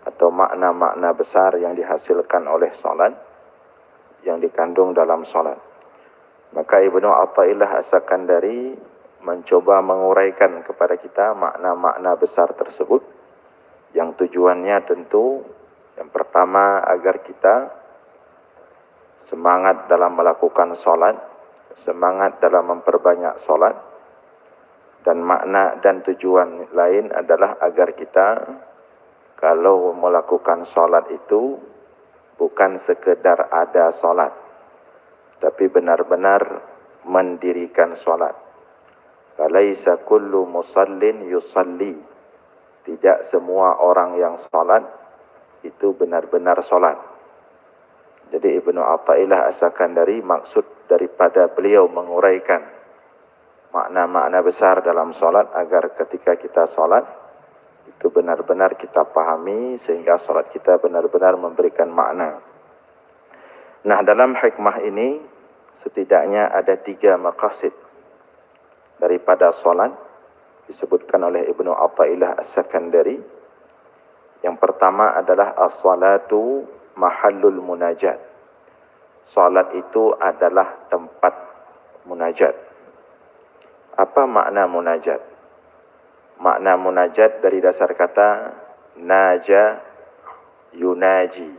atau makna-makna besar yang dihasilkan oleh salat, yang dikandung dalam salat. Maka Ibnu Athaillah As-Sakandari mencoba menguraikan kepada kita makna-makna besar tersebut, yang tujuannya tentu yang pertama agar kita semangat dalam melakukan solat, semangat dalam memperbanyak solat, dan makna dan tujuan lain adalah agar kita kalau melakukan solat itu bukan sekedar ada solat, tapi benar-benar mendirikan solat. Falaisa kullu musallin yusalli. Tidak semua orang yang solat itu benar-benar solat. Jadi Ibnu Athaillah As-Sakandari maksud daripada beliau menguraikan makna-makna besar dalam solat agar ketika kita solat itu benar-benar kita pahami sehingga solat kita benar-benar memberikan makna. Nah, dalam hikmah ini setidaknya ada 3 maqasid daripada solat disebutkan oleh Ibnu Athaillah As-Sakandari. Yang pertama adalah as-salatu mahallul munajat. Salat itu adalah tempat munajat. Apa makna munajat? Makna munajat dari dasar kata naja yunaji.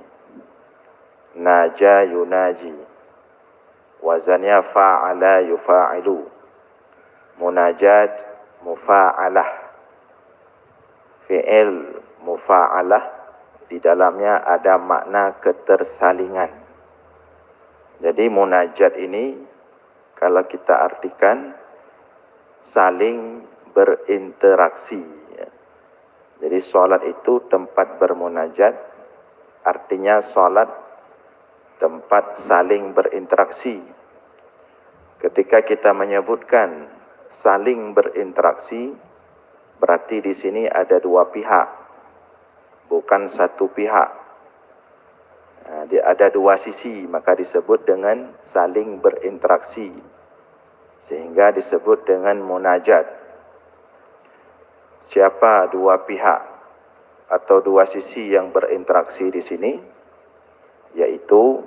Naja yunaji. Wazannya fa'ala yufa'ilu. Munajat mufa'alah. Fi'il mufa'alah di dalamnya ada makna ketersalingan. Jadi munajat ini kalau kita artikan saling berinteraksi. Jadi solat itu tempat bermunajat, artinya solat tempat saling berinteraksi. Ketika kita menyebutkan saling berinteraksi, berarti di sini ada 2 pihak, bukan satu pihak. Dia ada 2 sisi, maka disebut dengan saling berinteraksi, sehingga disebut dengan munajat. Siapa 2 pihak atau 2 sisi yang berinteraksi di sini? Yaitu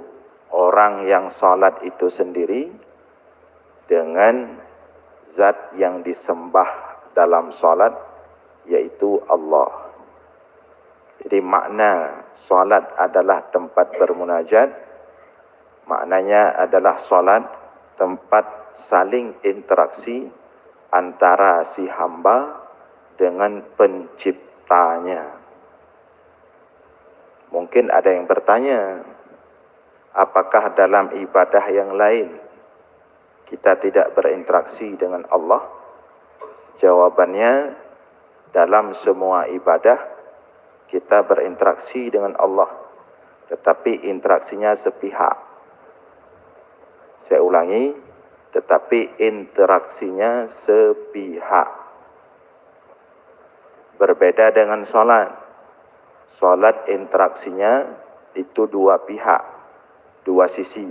orang yang salat itu sendiri dengan zat yang disembah dalam salat, yaitu Allah. Jadi makna salat adalah tempat bermunajat, maknanya adalah salat tempat saling interaksi antara si hamba dengan penciptanya. Mungkin ada yang bertanya, apakah dalam ibadah yang lain kita tidak berinteraksi dengan Allah? Jawabannya, dalam semua ibadah kita berinteraksi dengan Allah, tetapi interaksinya sepihak. Saya ulangi, tetapi interaksinya sepihak. Berbeda dengan solat. Solat interaksinya itu 2 pihak, 2 sisi.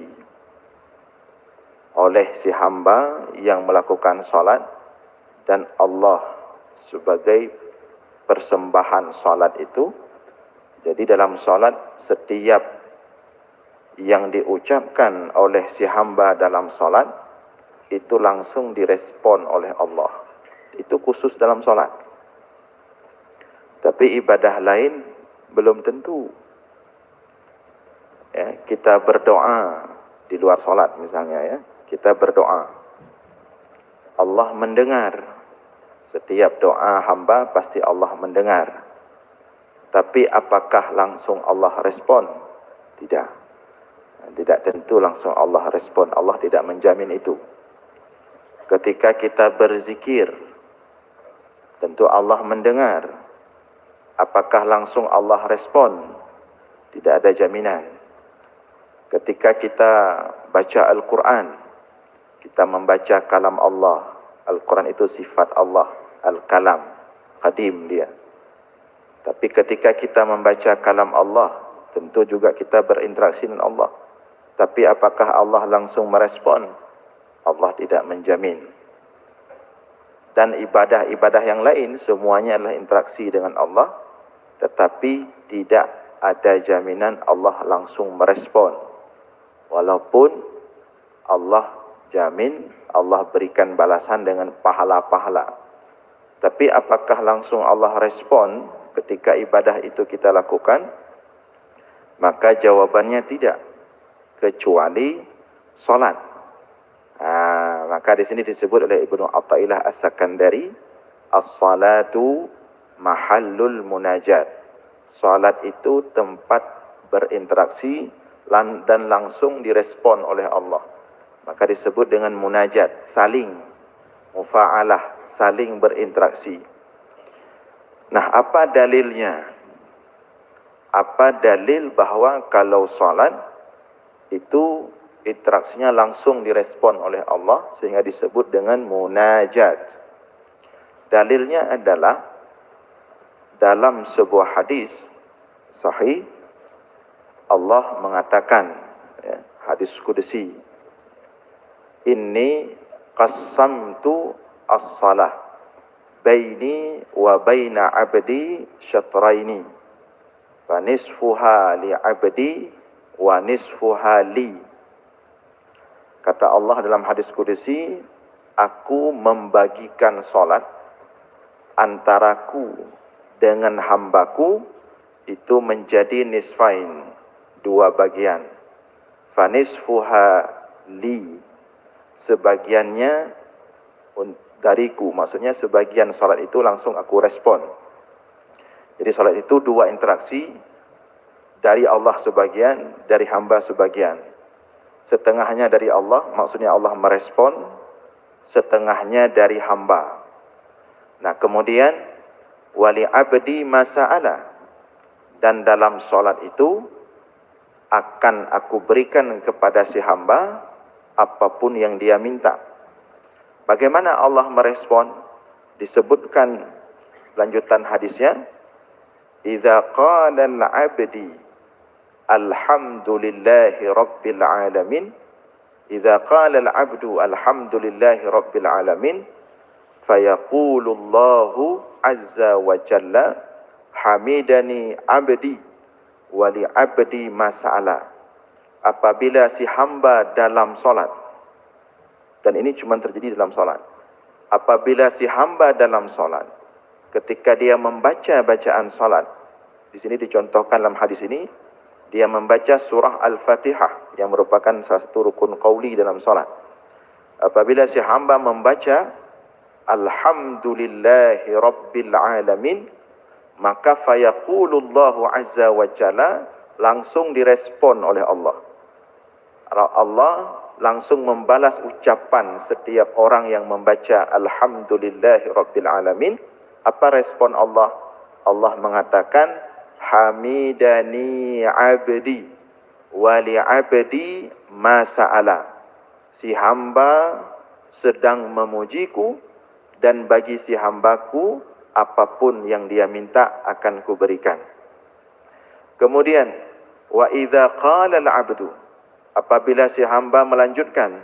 Oleh si hamba yang melakukan solat dan Allah sebagai persembahan solat itu. Jadi dalam solat setiap yang diucapkan oleh si hamba dalam solat itu langsung direspon oleh Allah. Itu khusus dalam solat. Tapi ibadah lain belum tentu. Ya, kita berdoa di luar solat misalnya, ya, kita berdoa, Allah mendengar. Setiap doa hamba pasti Allah mendengar. Tapi apakah langsung Allah respon? Tidak. Tidak tentu langsung Allah respon. Allah tidak menjamin itu. Ketika kita berzikir, tentu Allah mendengar. Apakah langsung Allah respon? Tidak ada jaminan. Ketika kita baca Al-Quran, kita membaca kalam Allah. Al-Quran itu sifat Allah, Al-Kalam, qadim dia. Tapi ketika kita membaca kalam Allah, tentu juga kita berinteraksi dengan Allah. Tapi apakah Allah langsung merespon? Allah tidak menjamin. Dan ibadah-ibadah yang lain semuanya adalah interaksi dengan Allah, tetapi tidak ada jaminan Allah langsung merespon. Walaupun Allah jamin, Allah berikan balasan dengan pahala-pahala. Tapi apakah langsung Allah respon? ketika ibadah itu kita lakukan? Maka jawabannya tidak, kecuali solat. Maka di sini disebut oleh Ibnu Athaillah As-Sakandari, as-salatu mahallul munajat. Salat itu tempat berinteraksi dan langsung direspon oleh Allah. Maka disebut dengan munajat, saling mufa'alah, saling berinteraksi. Nah, apa dalilnya? Apa dalil bahwa kalau salat itu interaksinya langsung direspon oleh Allah sehingga disebut dengan munajat? Dalilnya adalah dalam sebuah hadis sahih, Allah mengatakan, hadis qudsi, inni qassamtu as-salah baini wa baina abdi syatraini fa nisfuha li abdi wa nisfuha li. Kata Allah dalam hadis qudsi, aku membagikan salat antaraku dengan hambaku itu menjadi nisfain, dua bagian. Fa nisfuha li, sebagiannya dariku, maksudnya sebagian salat itu langsung aku respon. Jadi salat itu dua interaksi, dari Allah sebagian, dari hamba sebagian. Setengahnya dari Allah, maksudnya Allah merespon, setengahnya dari hamba. Nah, kemudian wali abdi masa'ala, dan dalam salat itu akan aku berikan kepada si hamba apapun yang dia minta. Bagaimana Allah merespon? Disebutkan lanjutan hadisnya, idza qala al-'abdi alhamdulillahi rabbil alamin, idza qala al-'abdu alhamdulillahi rabbil alamin, fayaqulu Allahu azza wa jalla hamidani abdi wa li abdi mas'ala. Apabila si hamba dalam salat, dan ini cuma terjadi dalam salat, apabila si hamba dalam salat, ketika dia membaca bacaan salat, di sini dicontohkan dalam hadis ini, dia membaca surah Al-Fatihah yang merupakan salah satu rukun qauli dalam salat. Apabila si hamba membaca alhamdulillahi rabbil alamin, maka fayaqulullahu azza wa jalla, langsung direspon oleh Allah. Allah langsung membalas ucapan setiap orang yang membaca alhamdulillahi rabbil alamin. Apa respon Allah? Allah mengatakan hamidani abdi wa li abdi ma sa'ala. Si hamba sedang memujiku, dan bagi si hambaku apapun yang dia minta akan kuberikan. Kemudian wa idza qala al-'abdu, apabila si hamba melanjutkan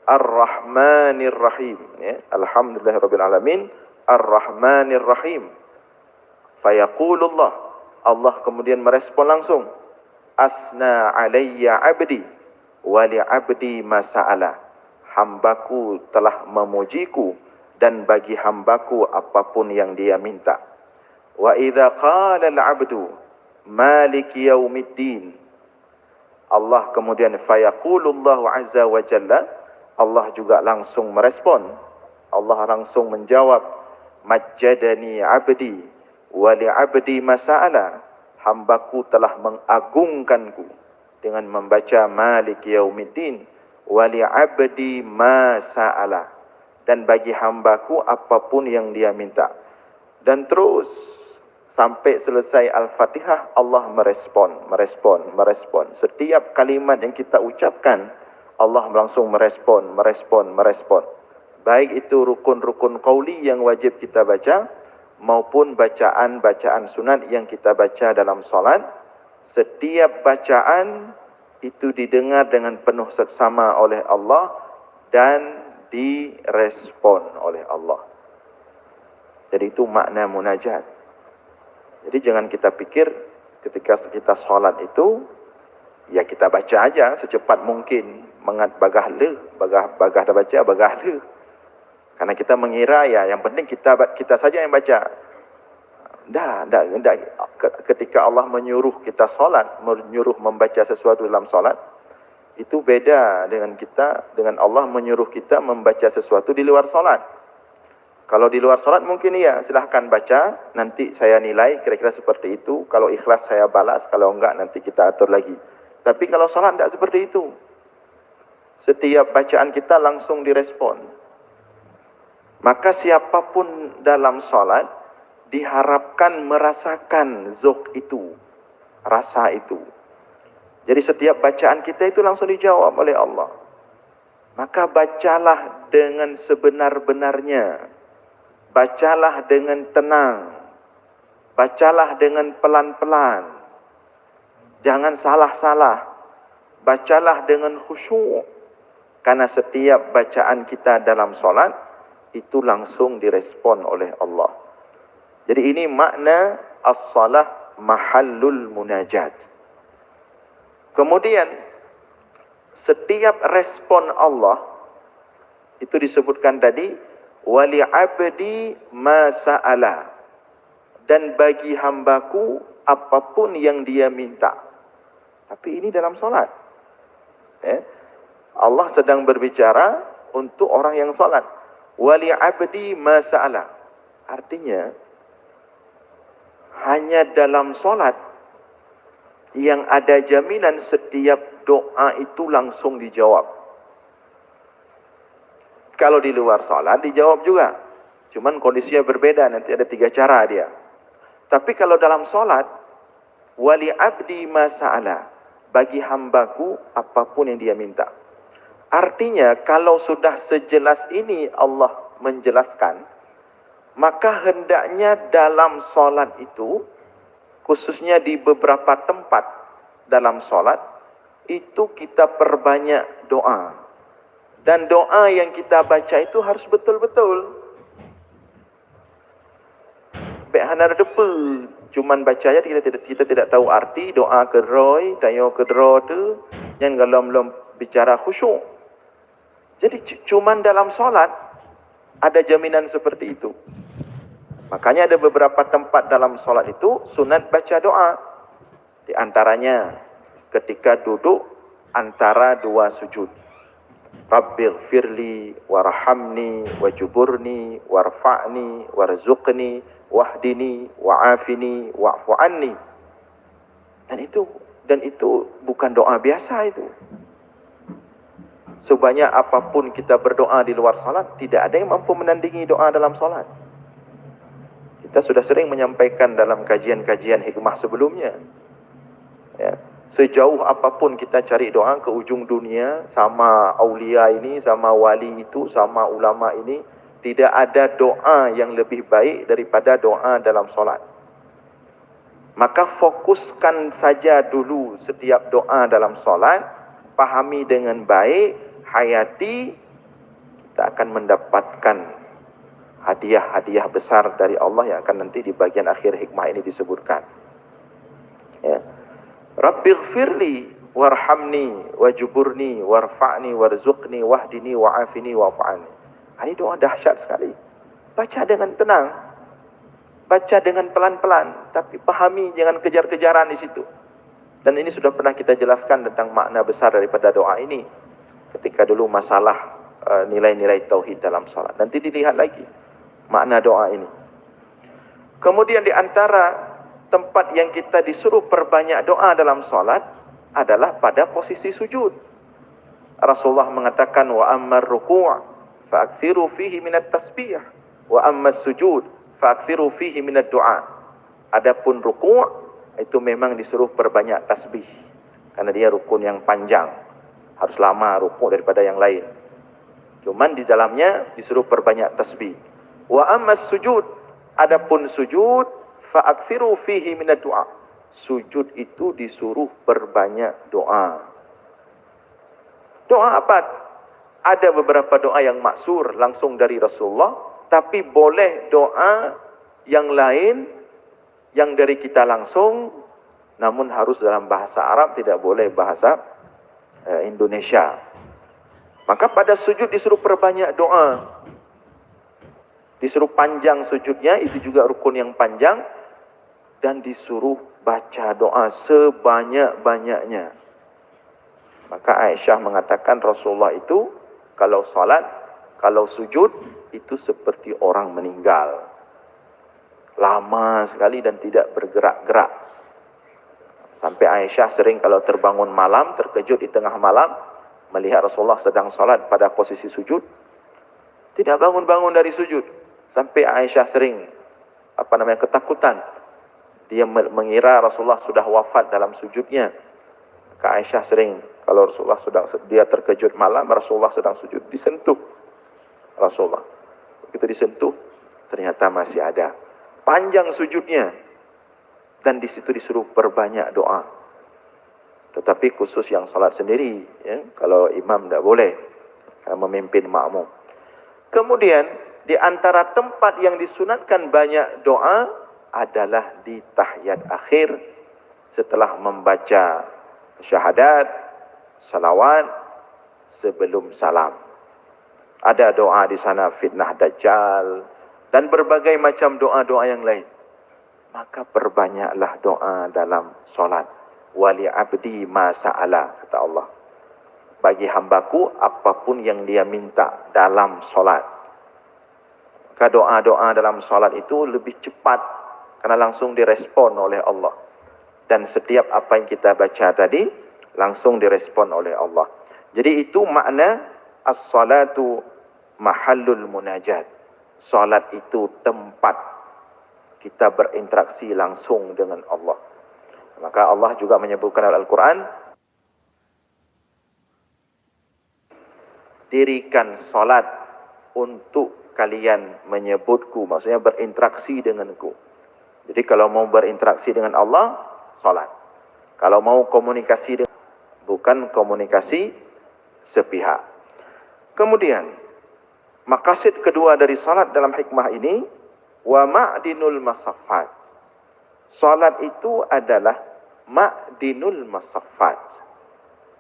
ar-rahmanir rahim, alhamdulillahirabbil alamin, ar-rahmanir rahim, fayaqulullah, Allah kemudian merespon langsung, asna alayya abdi wa li abdi ma sa'ala, hambaku telah memujiku dan bagi hambaku apapun yang dia minta. Wa idza qala al-'abdu maliki yaumiddin, Allah kemudian fayaqulullahu azza wa jalla, Allah juga langsung merespon, Allah langsung menjawab, majjadani abdi wa li abdi masa'ala, hambaku telah mengagungkanku dengan membaca maliki yaumiddin wa li abdi masa'ala, dan bagi hambaku apapun yang dia minta. Dan terus sampai selesai Al-Fatihah, Allah merespon. Setiap kalimat yang kita ucapkan, Allah langsung merespon. Baik itu rukun-rukun qauli yang wajib kita baca, maupun bacaan-bacaan sunat yang kita baca dalam salat. Setiap bacaan itu didengar dengan penuh seksama oleh Allah dan direspon oleh Allah. Jadi itu makna munajat. Jadi jangan kita pikir ketika kita sholat itu, ya kita baca aja secepat mungkin. Bagah dah baca, bagah le. Karena kita mengira ya yang penting kita saja yang baca. Ketika Allah menyuruh kita solat, menyuruh membaca sesuatu dalam solat, itu beda dengan Allah menyuruh kita membaca sesuatu di luar solat. Kalau di luar solat mungkin iya, silahkan baca, nanti saya nilai kira-kira seperti itu. Kalau ikhlas saya balas, kalau enggak nanti kita atur lagi. Tapi kalau solat tidak seperti itu. Setiap bacaan kita langsung direspon. Maka siapapun dalam solat diharapkan merasakan zauq itu, rasa itu. Jadi setiap bacaan kita itu langsung dijawab oleh Allah. Maka bacalah dengan sebenar-benarnya. Bacalah dengan tenang. Bacalah dengan pelan-pelan. Jangan salah-salah. Bacalah dengan khusyuk. Karena setiap bacaan kita dalam solat itu langsung direspon oleh Allah. Jadi ini makna as-salah mahallul munajat. Kemudian setiap respon Allah itu disebutkan tadi wali abdi ma sa'ala, dan bagi hambaku apapun yang dia minta. Tapi ini dalam solat. Allah sedang berbicara untuk orang yang solat. Wali abdi ma sa'ala. Artinya hanya dalam solat yang ada jaminan setiap doa itu langsung dijawab. Kalau di luar sholat dijawab juga. Cuman kondisinya berbeda, nanti ada 3 cara dia. Tapi kalau dalam sholat, wali abdi ma sa'ala, bagi hambaku apapun yang dia minta. Artinya kalau sudah sejelas ini Allah menjelaskan, maka hendaknya dalam sholat itu, khususnya di beberapa tempat dalam sholat, itu kita perbanyak doa. Dan doa yang kita baca itu harus betul-betul. Baik handar depa, cuman bacanya kita tidak tahu arti doa ke roy, tayo ke dro tu, yang belum bicara khusyuk. Jadi cuman dalam solat ada jaminan seperti itu. Makanya ada beberapa tempat dalam solat itu sunat baca doa. Di antaranya ketika duduk antara 2 sujud. Rabbighfirli warhamni wajuburni warfa'ni warzuqni wahdini wa'afini wa'fu anni. Dan itu bukan doa biasa itu. Sebanyak apapun kita berdoa di luar salat, tidak ada yang mampu menandingi doa dalam salat. Kita sudah sering menyampaikan dalam kajian-kajian hikmah sebelumnya. Ya. Sejauh apapun kita cari doa ke ujung dunia, sama aulia ini, sama wali itu, sama ulama ini, tidak ada doa yang lebih baik daripada doa dalam solat. Maka fokuskan saja dulu setiap doa dalam solat, pahami dengan baik, hayati, kita akan mendapatkan hadiah-hadiah besar dari Allah yang akan nanti di bagian akhir hikmah ini disebutkan. Ya. Rabbighfirli warhamni wajuburni warfa'ni warzuqni wahdini wa'afini wa'fu'ani. Ini doa dahsyat sekali. Baca dengan tenang. Baca dengan pelan-pelan. Tapi pahami, jangan kejar-kejaran di situ. Dan ini sudah pernah kita jelaskan tentang makna besar daripada doa ini. Ketika dulu masalah nilai-nilai tauhid dalam salat. Nanti dilihat lagi makna doa ini. Kemudian di antara tempat yang kita disuruh perbanyak doa dalam salat adalah pada posisi sujud. Rasulullah mengatakan wa ammar ruku' fa'akthiru fihi minat tasbih wa ammas sujud fa'akthiru fihi minat du'a. Adapun ruku' itu memang disuruh perbanyak tasbih karena dia rukun yang panjang. Harus lama ruku' daripada yang lain. Cuman di dalamnya disuruh perbanyak tasbih. Wa ammas sujud, adapun sujud fa'akthiru fihi minad du'a. Sujud itu disuruh perbanyak doa. Doa apa? Ada beberapa doa yang maksur langsung dari Rasulullah, tapi boleh doa yang lain yang dari kita langsung, namun harus dalam bahasa Arab, tidak boleh bahasa Indonesia. Maka pada sujud disuruh perbanyak doa. Disuruh panjang sujudnya, itu juga rukun yang panjang. dan disuruh baca doa sebanyak-banyaknya. Maka Aisyah mengatakan Rasulullah itu kalau salat, kalau sujud itu seperti orang meninggal. Lama sekali dan tidak bergerak-gerak. Sampai Aisyah sering kalau terbangun malam, terkejut di tengah malam, melihat Rasulullah sedang salat pada posisi sujud, tidak bangun-bangun dari sujud. Sampai Aisyah sering ketakutan. Dia mengira Rasulullah sudah wafat dalam sujudnya. Maka Aisyah sering kalau dia terkejut malam, Rasulullah sedang sujud, disentuh Rasulullah. Begitu disentuh, ternyata masih ada. Panjang sujudnya. Dan di situ disuruh perbanyak doa. Tetapi khusus yang salat sendiri, ya, kalau imam tidak boleh memimpin makmum. Kemudian di antara tempat yang disunatkan banyak doa adalah di tahiyat akhir setelah membaca syahadat, salawat sebelum salam. Ada doa di sana fitnah dajjal dan berbagai macam doa-doa yang lain. Maka perbanyaklah doa dalam solat. Wali abdi ma sa'ala, kata Allah. Bagi hambaku apapun yang dia minta dalam solat. Maka doa-doa dalam solat itu lebih cepat karena langsung direspon oleh Allah. Dan setiap apa yang kita baca tadi langsung direspon oleh Allah. Jadi itu makna as-salatu mahallul munajat. Salat itu tempat kita berinteraksi langsung dengan Allah. Maka Allah juga menyebutkan dalam Al-Quran, dirikan salat untuk kalian menyebutku, maksudnya berinteraksi denganku. Jadi kalau mau berinteraksi dengan Allah, salat. Kalau mau komunikasi dengan, bukan komunikasi sepihak. Kemudian maqasid kedua dari salat dalam hikmah ini, wa ma'dinul masaffat. Salat itu adalah ma'dinul masaffat.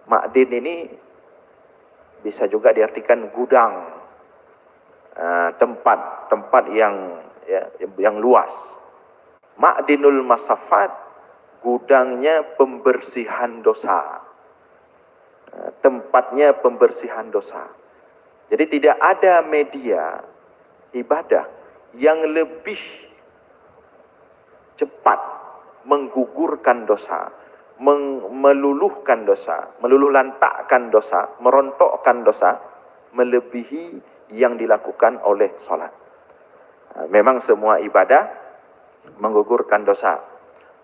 Ma'din ini bisa juga diartikan gudang, tempat yang luas. Ma'dinul masaffat, gudangnya pembersihan dosa. Tempatnya pembersihan dosa. Jadi tidak ada media ibadah yang lebih cepat menggugurkan dosa, meluluhkan dosa, meluluh lantakkan dosa, merontokkan dosa, melebihi yang dilakukan oleh salat. Memang semua ibadah menggugurkan dosa.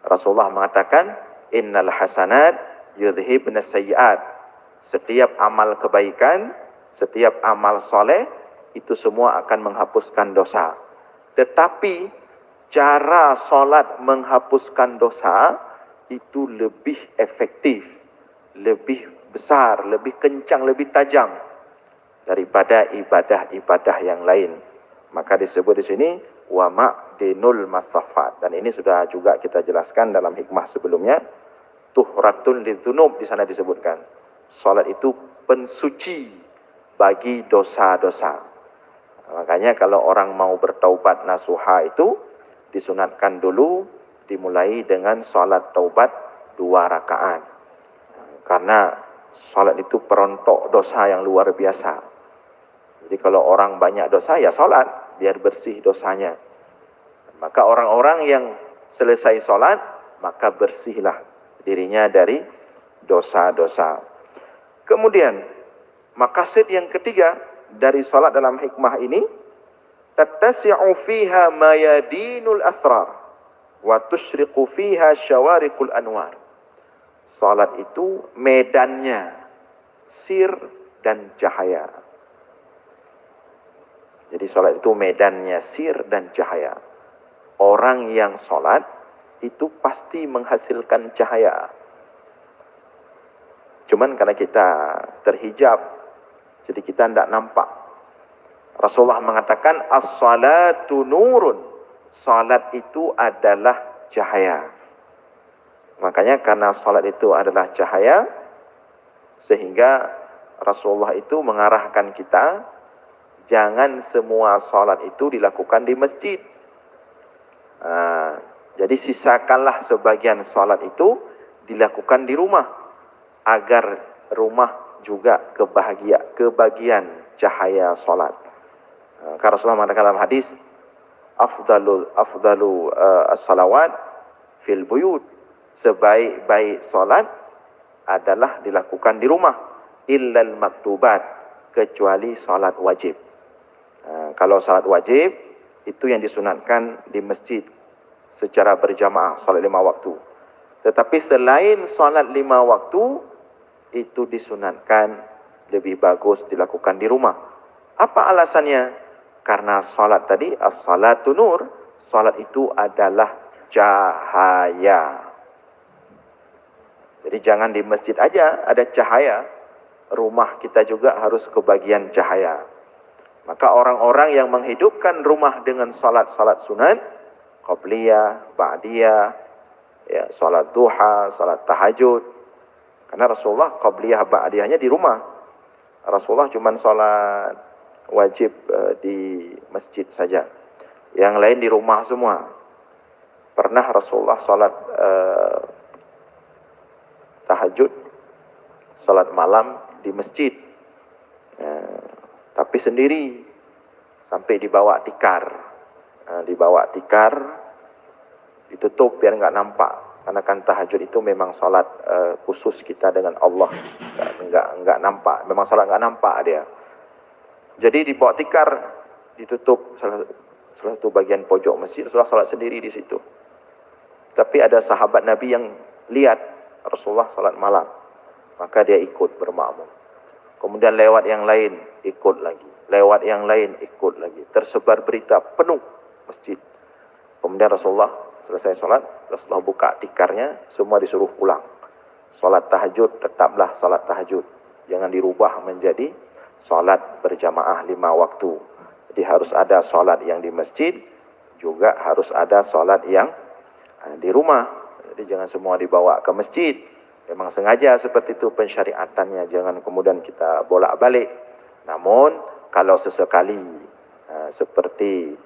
Rasulullah mengatakan, innal hasanat yudhibna sayyiat. Setiap amal kebaikan, setiap amal soleh, itu semua akan menghapuskan dosa. Tetapi cara solat menghapuskan dosa itu lebih efektif, lebih besar, lebih kencang, lebih tajam daripada ibadah-ibadah yang lain. Maka disebut di sini wa ma'dinul masaffat, dan ini sudah juga kita jelaskan dalam hikmah sebelumnya. Tuhratun lidzunub di sana disebutkan. Salat itu pensuci bagi dosa-dosa. Makanya kalau orang mau bertaubat nasuha itu disunatkan dulu dimulai dengan salat taubat 2 rakaat. Karena salat itu perontok dosa yang luar biasa. Jadi kalau orang banyak dosa ya salat biar bersih dosanya. Maka orang-orang yang selesai salat maka bersihlah dirinya dari dosa-dosa. Kemudian maqasid yang ketiga dari salat dalam hikmah ini, tattasi'u fiha mayadinul asrar wa tusyriqu fiha syawariqul anwar. Salat itu medannya sir dan cahaya. Jadi salat itu medannya sir dan cahaya. Orang yang salat itu pasti menghasilkan cahaya. Cuman karena kita terhijab, jadi kita tidak nampak. Rasulullah mengatakan, as-salatu nurun. Salat itu adalah cahaya. Makanya karena salat itu adalah cahaya, sehingga Rasulullah itu mengarahkan kita, jangan semua salat itu dilakukan di masjid. Jadi sisakanlah sebagian solat itu dilakukan di rumah, agar rumah juga kebagian cahaya solat. Karena Rasulullah mengatakan dalam hadis, afdalu as-salawat fil buyut, sebaik-baik solat adalah dilakukan di rumah, illal maktubat, kecuali solat wajib. Kalau solat wajib itu yang disunatkan di masjid secara berjamaah, solat 5 waktu. Tetapi selain solat 5 waktu, itu disunatkan lebih bagus dilakukan di rumah. Apa alasannya? Karena solat tadi, as-salatu nur, solat itu adalah cahaya. Jadi jangan di masjid aja ada cahaya, rumah kita juga harus kebagian cahaya. Maka orang-orang yang menghidupkan rumah dengan salat-salat sunat, qabliyah, ba'diyah, ya, salat duha, salat tahajud. Karena Rasulullah qabliyah, ba'diyahnya di rumah. Rasulullah cuma salat wajib di masjid saja. Yang lain di rumah semua. Pernah Rasulullah salat tahajud, salat malam di masjid. Tapi sendiri, sampai dibawa tikar. Dibawa tikar, ditutup biar enggak nampak. Karena kan tahajud itu memang salat khusus kita dengan Allah. Enggak nampak, memang salat enggak nampak dia. Jadi dibawa tikar, ditutup salah satu bagian pojok masjid, Rasulullah salat sendiri di situ. Tapi ada sahabat Nabi yang lihat Rasulullah salat malam, maka dia ikut bermakmum. Kemudian lewat yang lain, ikut lagi. Lewat yang lain, ikut lagi. Tersebar berita penuh masjid. Kemudian Rasulullah selesai solat, Rasulullah buka tikarnya, semua disuruh pulang. Solat tahajud, tetaplah solat tahajud. Jangan dirubah menjadi solat berjamaah 5 waktu. Jadi harus ada solat yang di masjid, juga harus ada solat yang di rumah. Jadi jangan semua dibawa ke masjid. Memang sengaja seperti itu pensyariatannya, jangan kemudian kita bolak-balik. Namun kalau sesekali seperti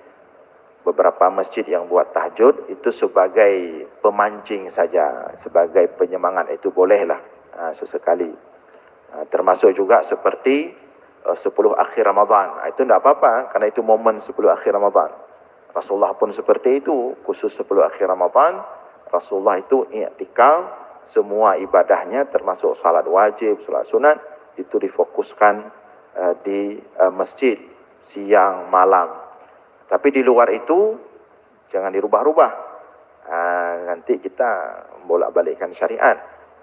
beberapa masjid yang buat tahajud, itu sebagai pemancing saja, sebagai penyemangat, itu bolehlah sesekali. Termasuk juga seperti 10 akhir Ramadan, itu tidak apa-apa, karena itu momen 10 akhir Ramadan. Rasulullah pun seperti itu, khusus 10 akhir Ramadan, Rasulullah itu i'tikaf. Semua ibadahnya termasuk salat wajib, salat sunat, itu difokuskan di masjid siang malam. Tapi di luar itu jangan dirubah-rubah. Nanti kita bolak-balikkan syariat.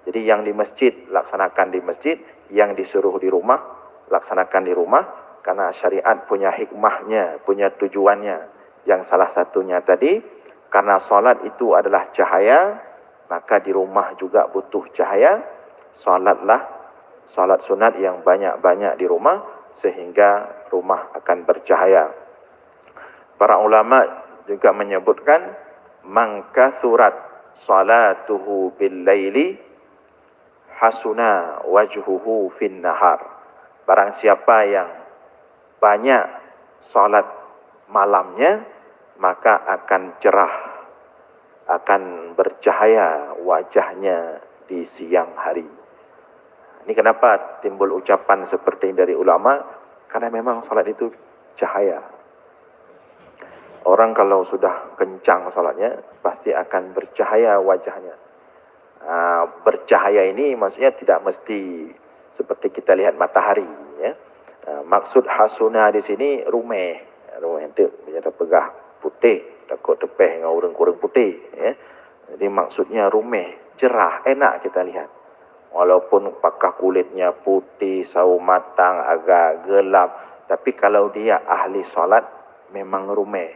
Jadi yang di masjid laksanakan di masjid, yang disuruh di rumah laksanakan di rumah, karena syariat punya hikmahnya, punya tujuannya. Yang salah satunya tadi, karena salat itu adalah cahaya, maka di rumah juga butuh cahaya. Salatlah salat sunat yang banyak-banyak di rumah, sehingga rumah akan bercahaya. Para ulama juga menyebutkan, man kathurat salatuhu bil laili hasuna wajhuhu fin nahar. Barang siapa yang banyak salat malamnya, maka akan cerah, akan bercahaya wajahnya di siang hari. Ini kenapa timbul ucapan seperti ini dari ulama? Karena memang salat itu cahaya. Orang kalau sudah kencang salatnya, pasti akan bercahaya wajahnya. Bercahaya ini maksudnya tidak mesti seperti kita lihat matahari. Ya. Maksud hasuna di sini rumeh. Rumeh itu ada pegah putih, takut tepeh dengan urang-urang putih. Ya. Jadi maksudnya rumeh, cerah, enak kita lihat. Walaupun pakah kulitnya putih, sawo matang, agak gelap, tapi kalau dia ahli solat, memang rumeh.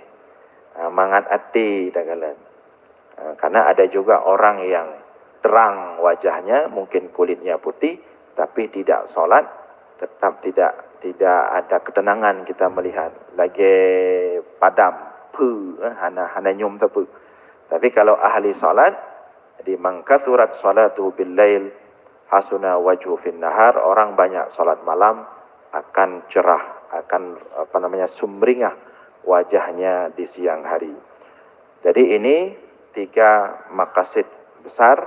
Mangat hati dagalan. Karena ada juga orang yang terang wajahnya, mungkin kulitnya putih, tapi tidak solat, tetap tidak ada ketenangan kita melihat. Lagi padam, hana nyum tepu. Tapi kalau ahli solat, jadi mangkathurat salatu bil lail hasuna wajhu fin nahar, orang banyak solat malam akan cerah, akan sumringah wajahnya di siang hari. Jadi ini 3 maqasid besar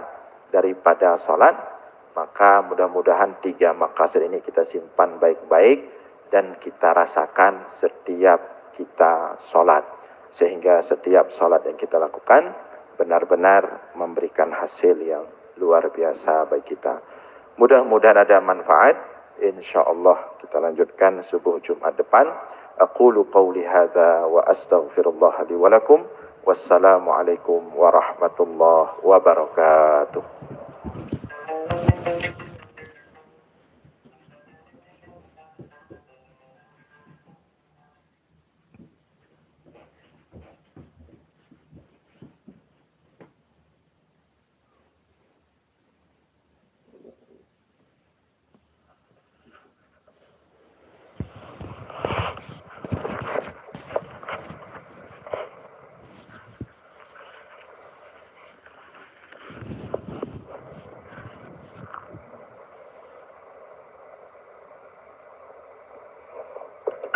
daripada salat, maka mudah-mudahan 3 maqasid ini kita simpan baik-baik dan kita rasakan setiap kita salat, sehingga setiap salat yang kita lakukan benar-benar memberikan hasil yang luar biasa bagi kita. Mudah-mudahan ada manfaat. InsyaAllah kita lanjutkan subuh Jumat depan. Aqulu qawli hadha wa astaghfirullah li wa lakum. Wassalamualaikum warahmatullahi wabarakatuh.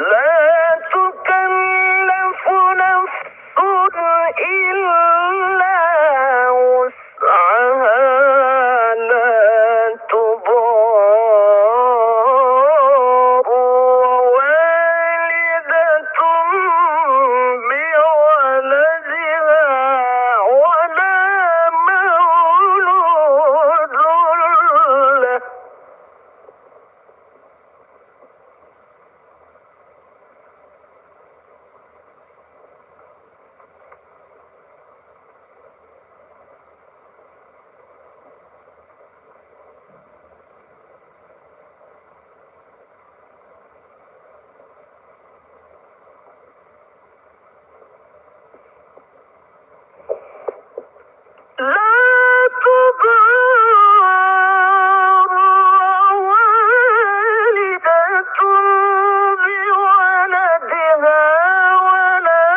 لا تكلف نفس إلا وسعها لا تضار والدة بولدها ولا مولود له. لا تضار والدة بولدها ولا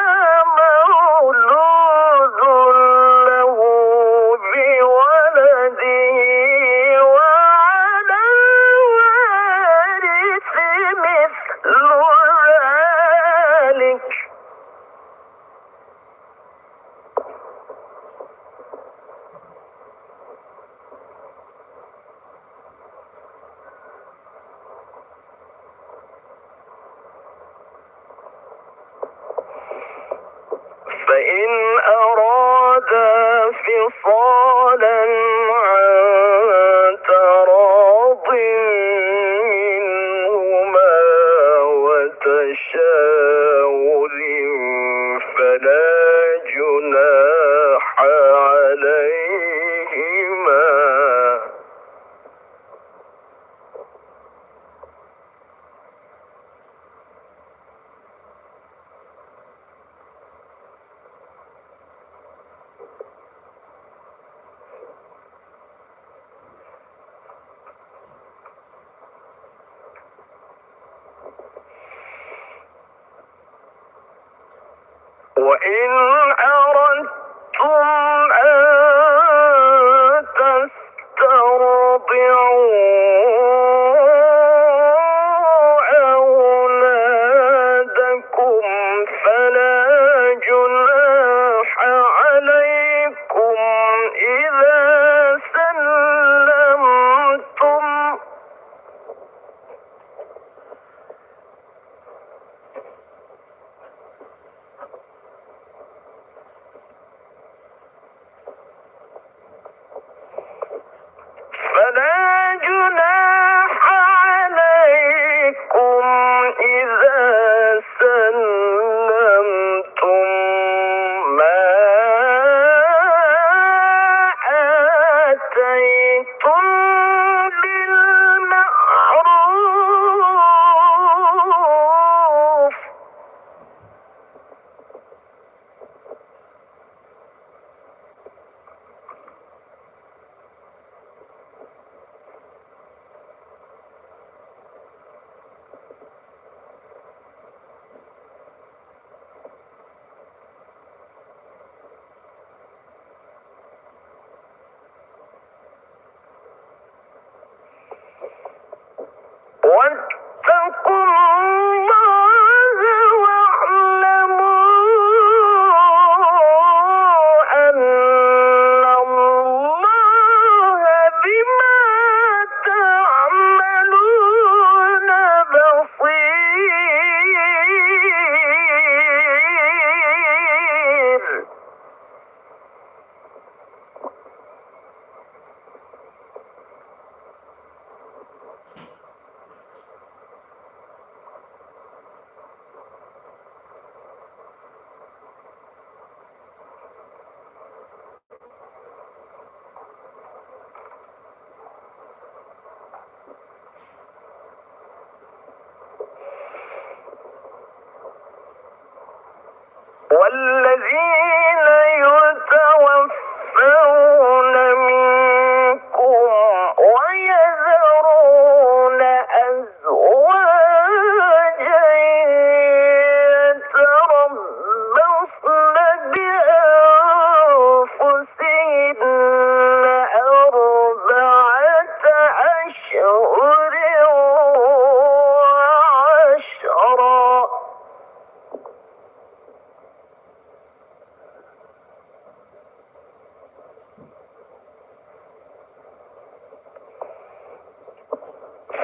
مولود له بولده وعلى الوارث مثل ذلك. فإن أرادا فصالا عن تراض منهما وتشاور فلا جناح عليهما. وإن أردتم أن تسترضعوا أولادكم فلا جناح عليكم إذا سلمتم ما آتيتم بالمعروف. والذين يتوفون منكم ويذرون أزواجا يتربصن بأنفسهن أربعة أشهر وعشرا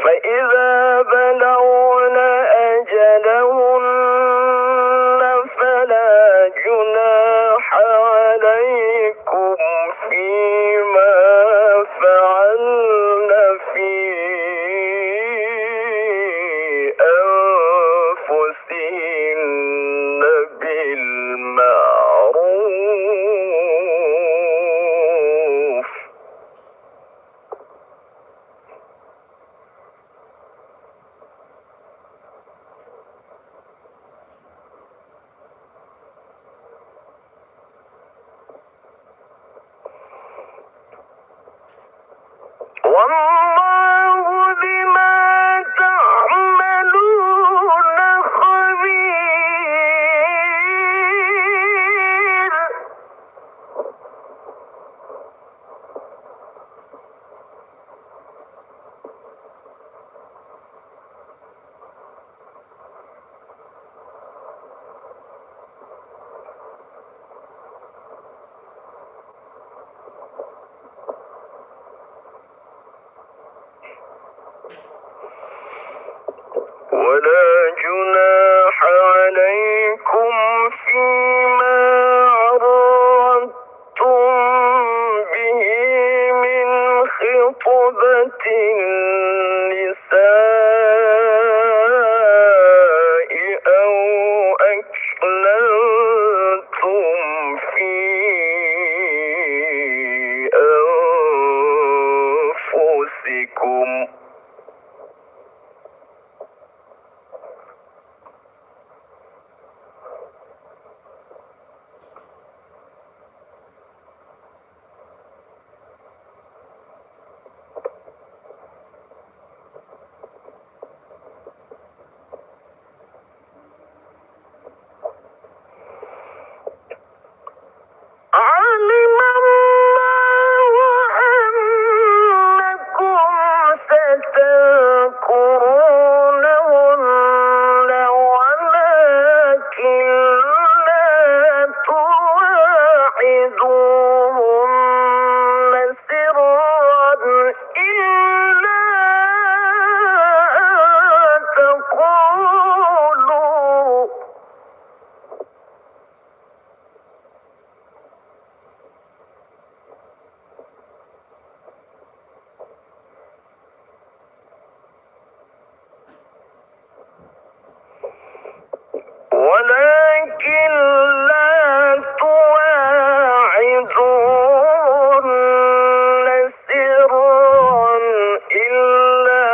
فإذا بلغن أجلهن فلا جناح عليكم فيما فعلن في أنفسهن بالمعروف والله بما تعملون خبير ولا جناح عليكم فيما عرضتم به من خطبة النساء أو أكننتم في أنفسكم علم الله أنكم ستذكرونهن ولكن لا تواعدوهن سرا إلا أن تقولوا ولكن لا تواعدون سرا إلا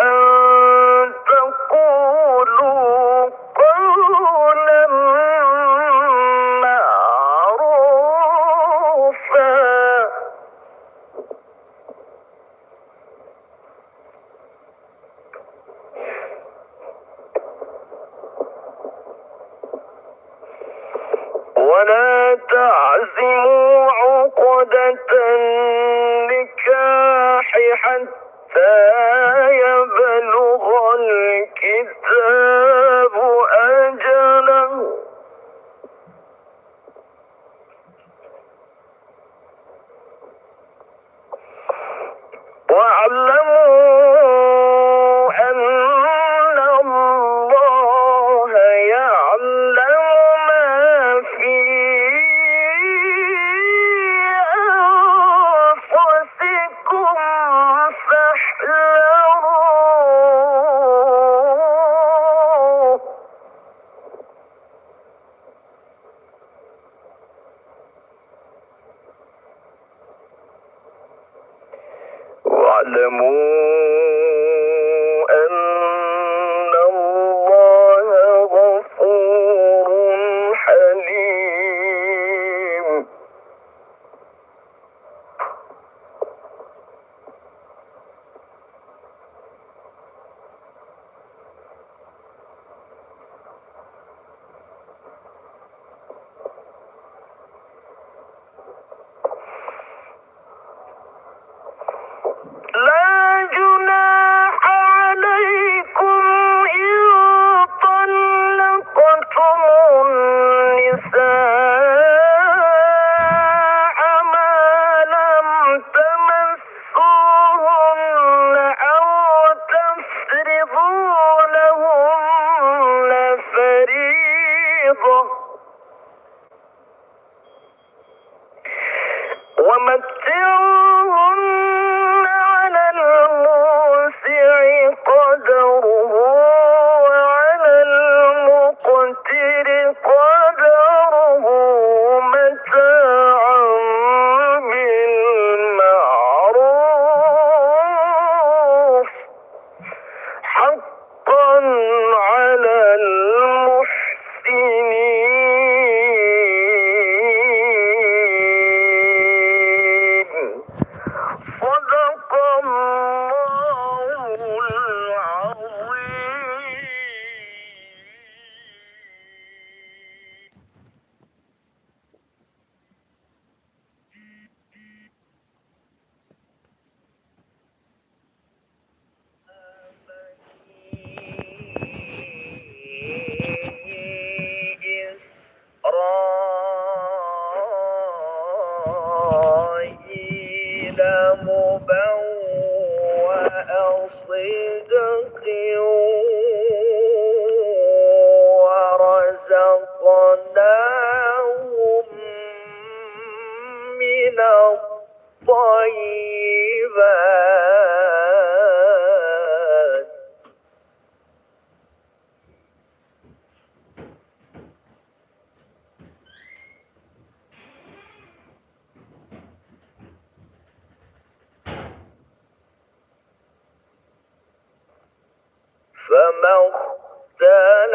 أن تقولوا قولا معروفا ولا تعزموا عقدة النكاح حتى يبلغ الكتاب أجله واعلموا أن الله يعلم ما في أنفسكم فاحذروه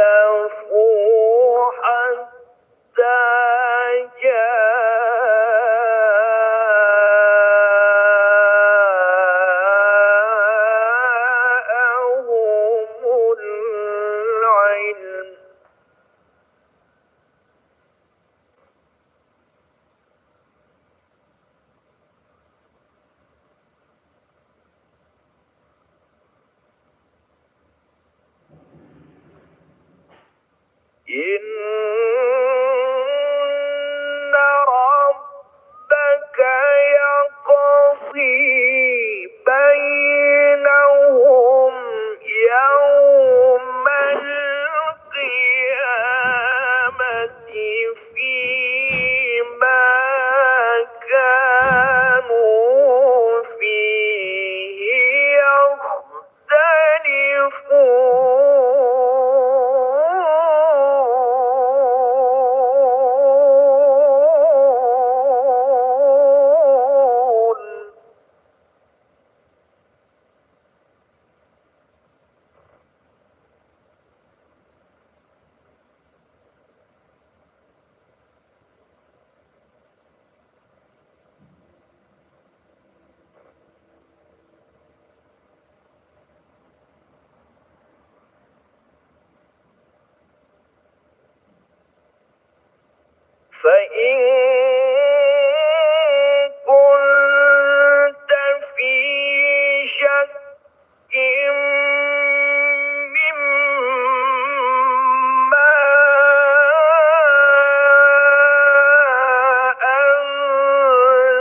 اختلفوا حتى جاءهم العلم. إن ربك يقضي بينهم يوم القيامة فيما كانوا فيه يختلفون. فإن كنت في شك مما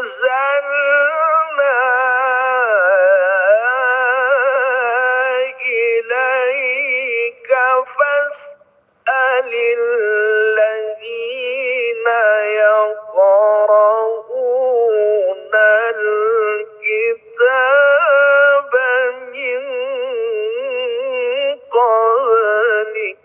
أنزلنا إليك فاسأل الذين يقرؤون الكتاب من قبلك.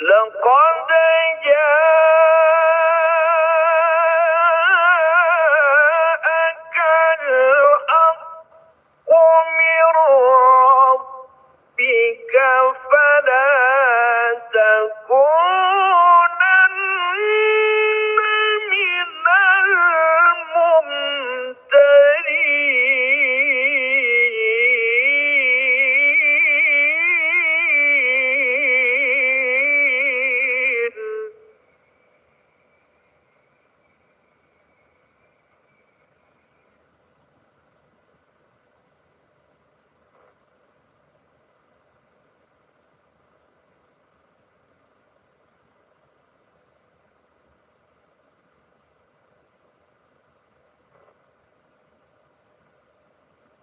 لقد جاءك الحق من ربك فلا تكونن من الممترين.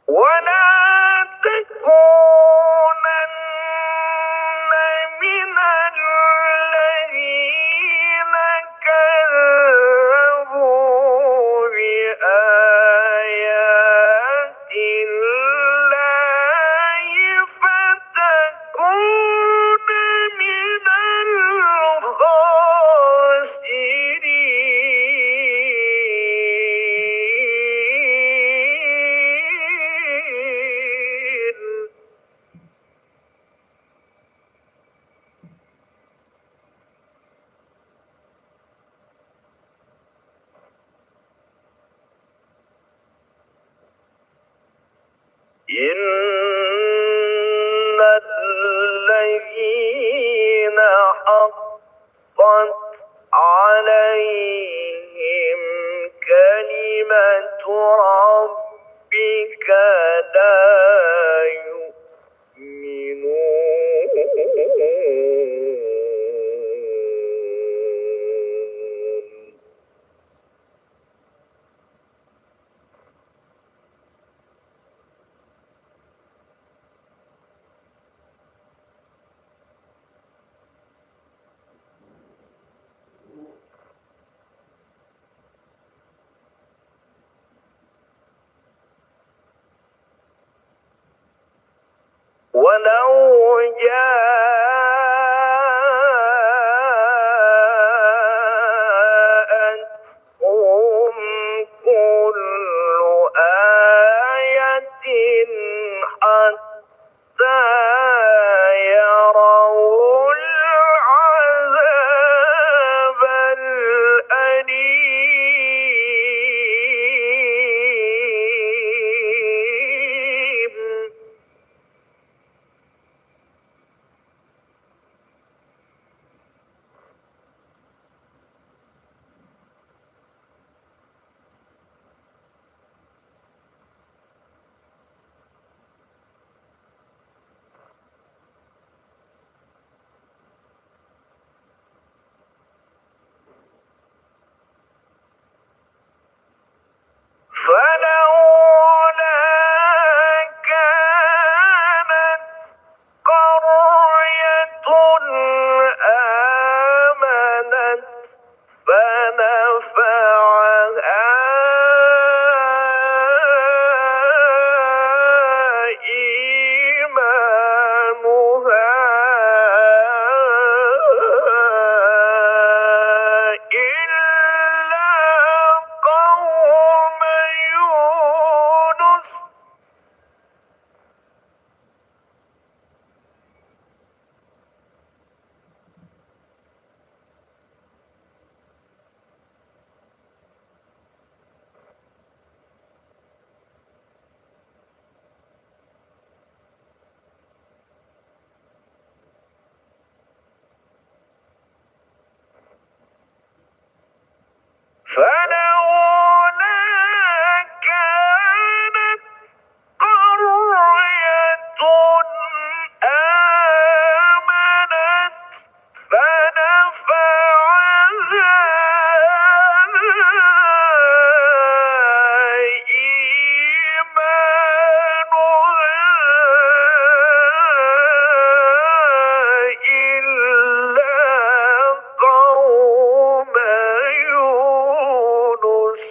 ولا تكونن من الذين كذبوا بآيات الله فتكون من الخاسرين. إن الذين حقت عليهم كلمة ربك لا يؤمنون. ولو جاءتهم كل آية حتى يروا العذاب الأليم. فلولا كانت قرية آمنت فنفعها إيمانها إلا قوم يونس. فلولا كانت قرية آمنت فنفعها إيمانها إلا قوم يونس.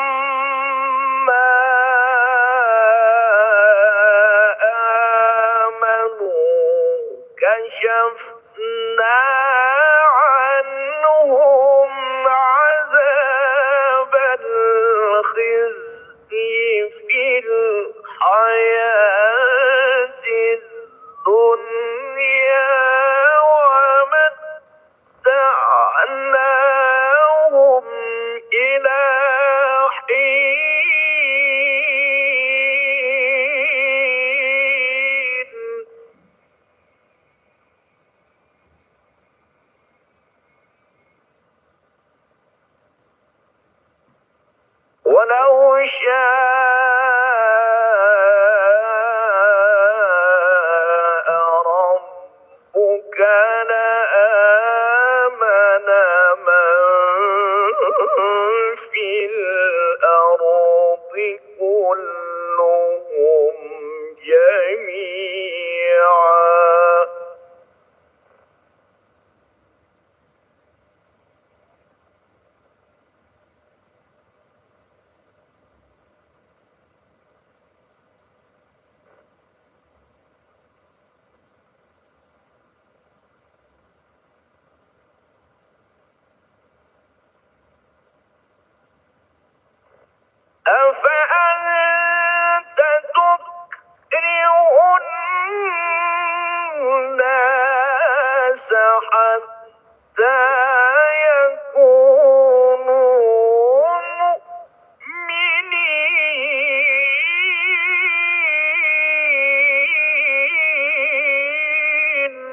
لما آمنوا كشفنا عنهم عذاب الخزي في الحياة الدنيا ومتعناهم إلى حين. ولو شاء ربك لآمن من في الأرض كلهم جميعا. أفأنت تكره الناس حتى يكونوا مؤمنين.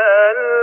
من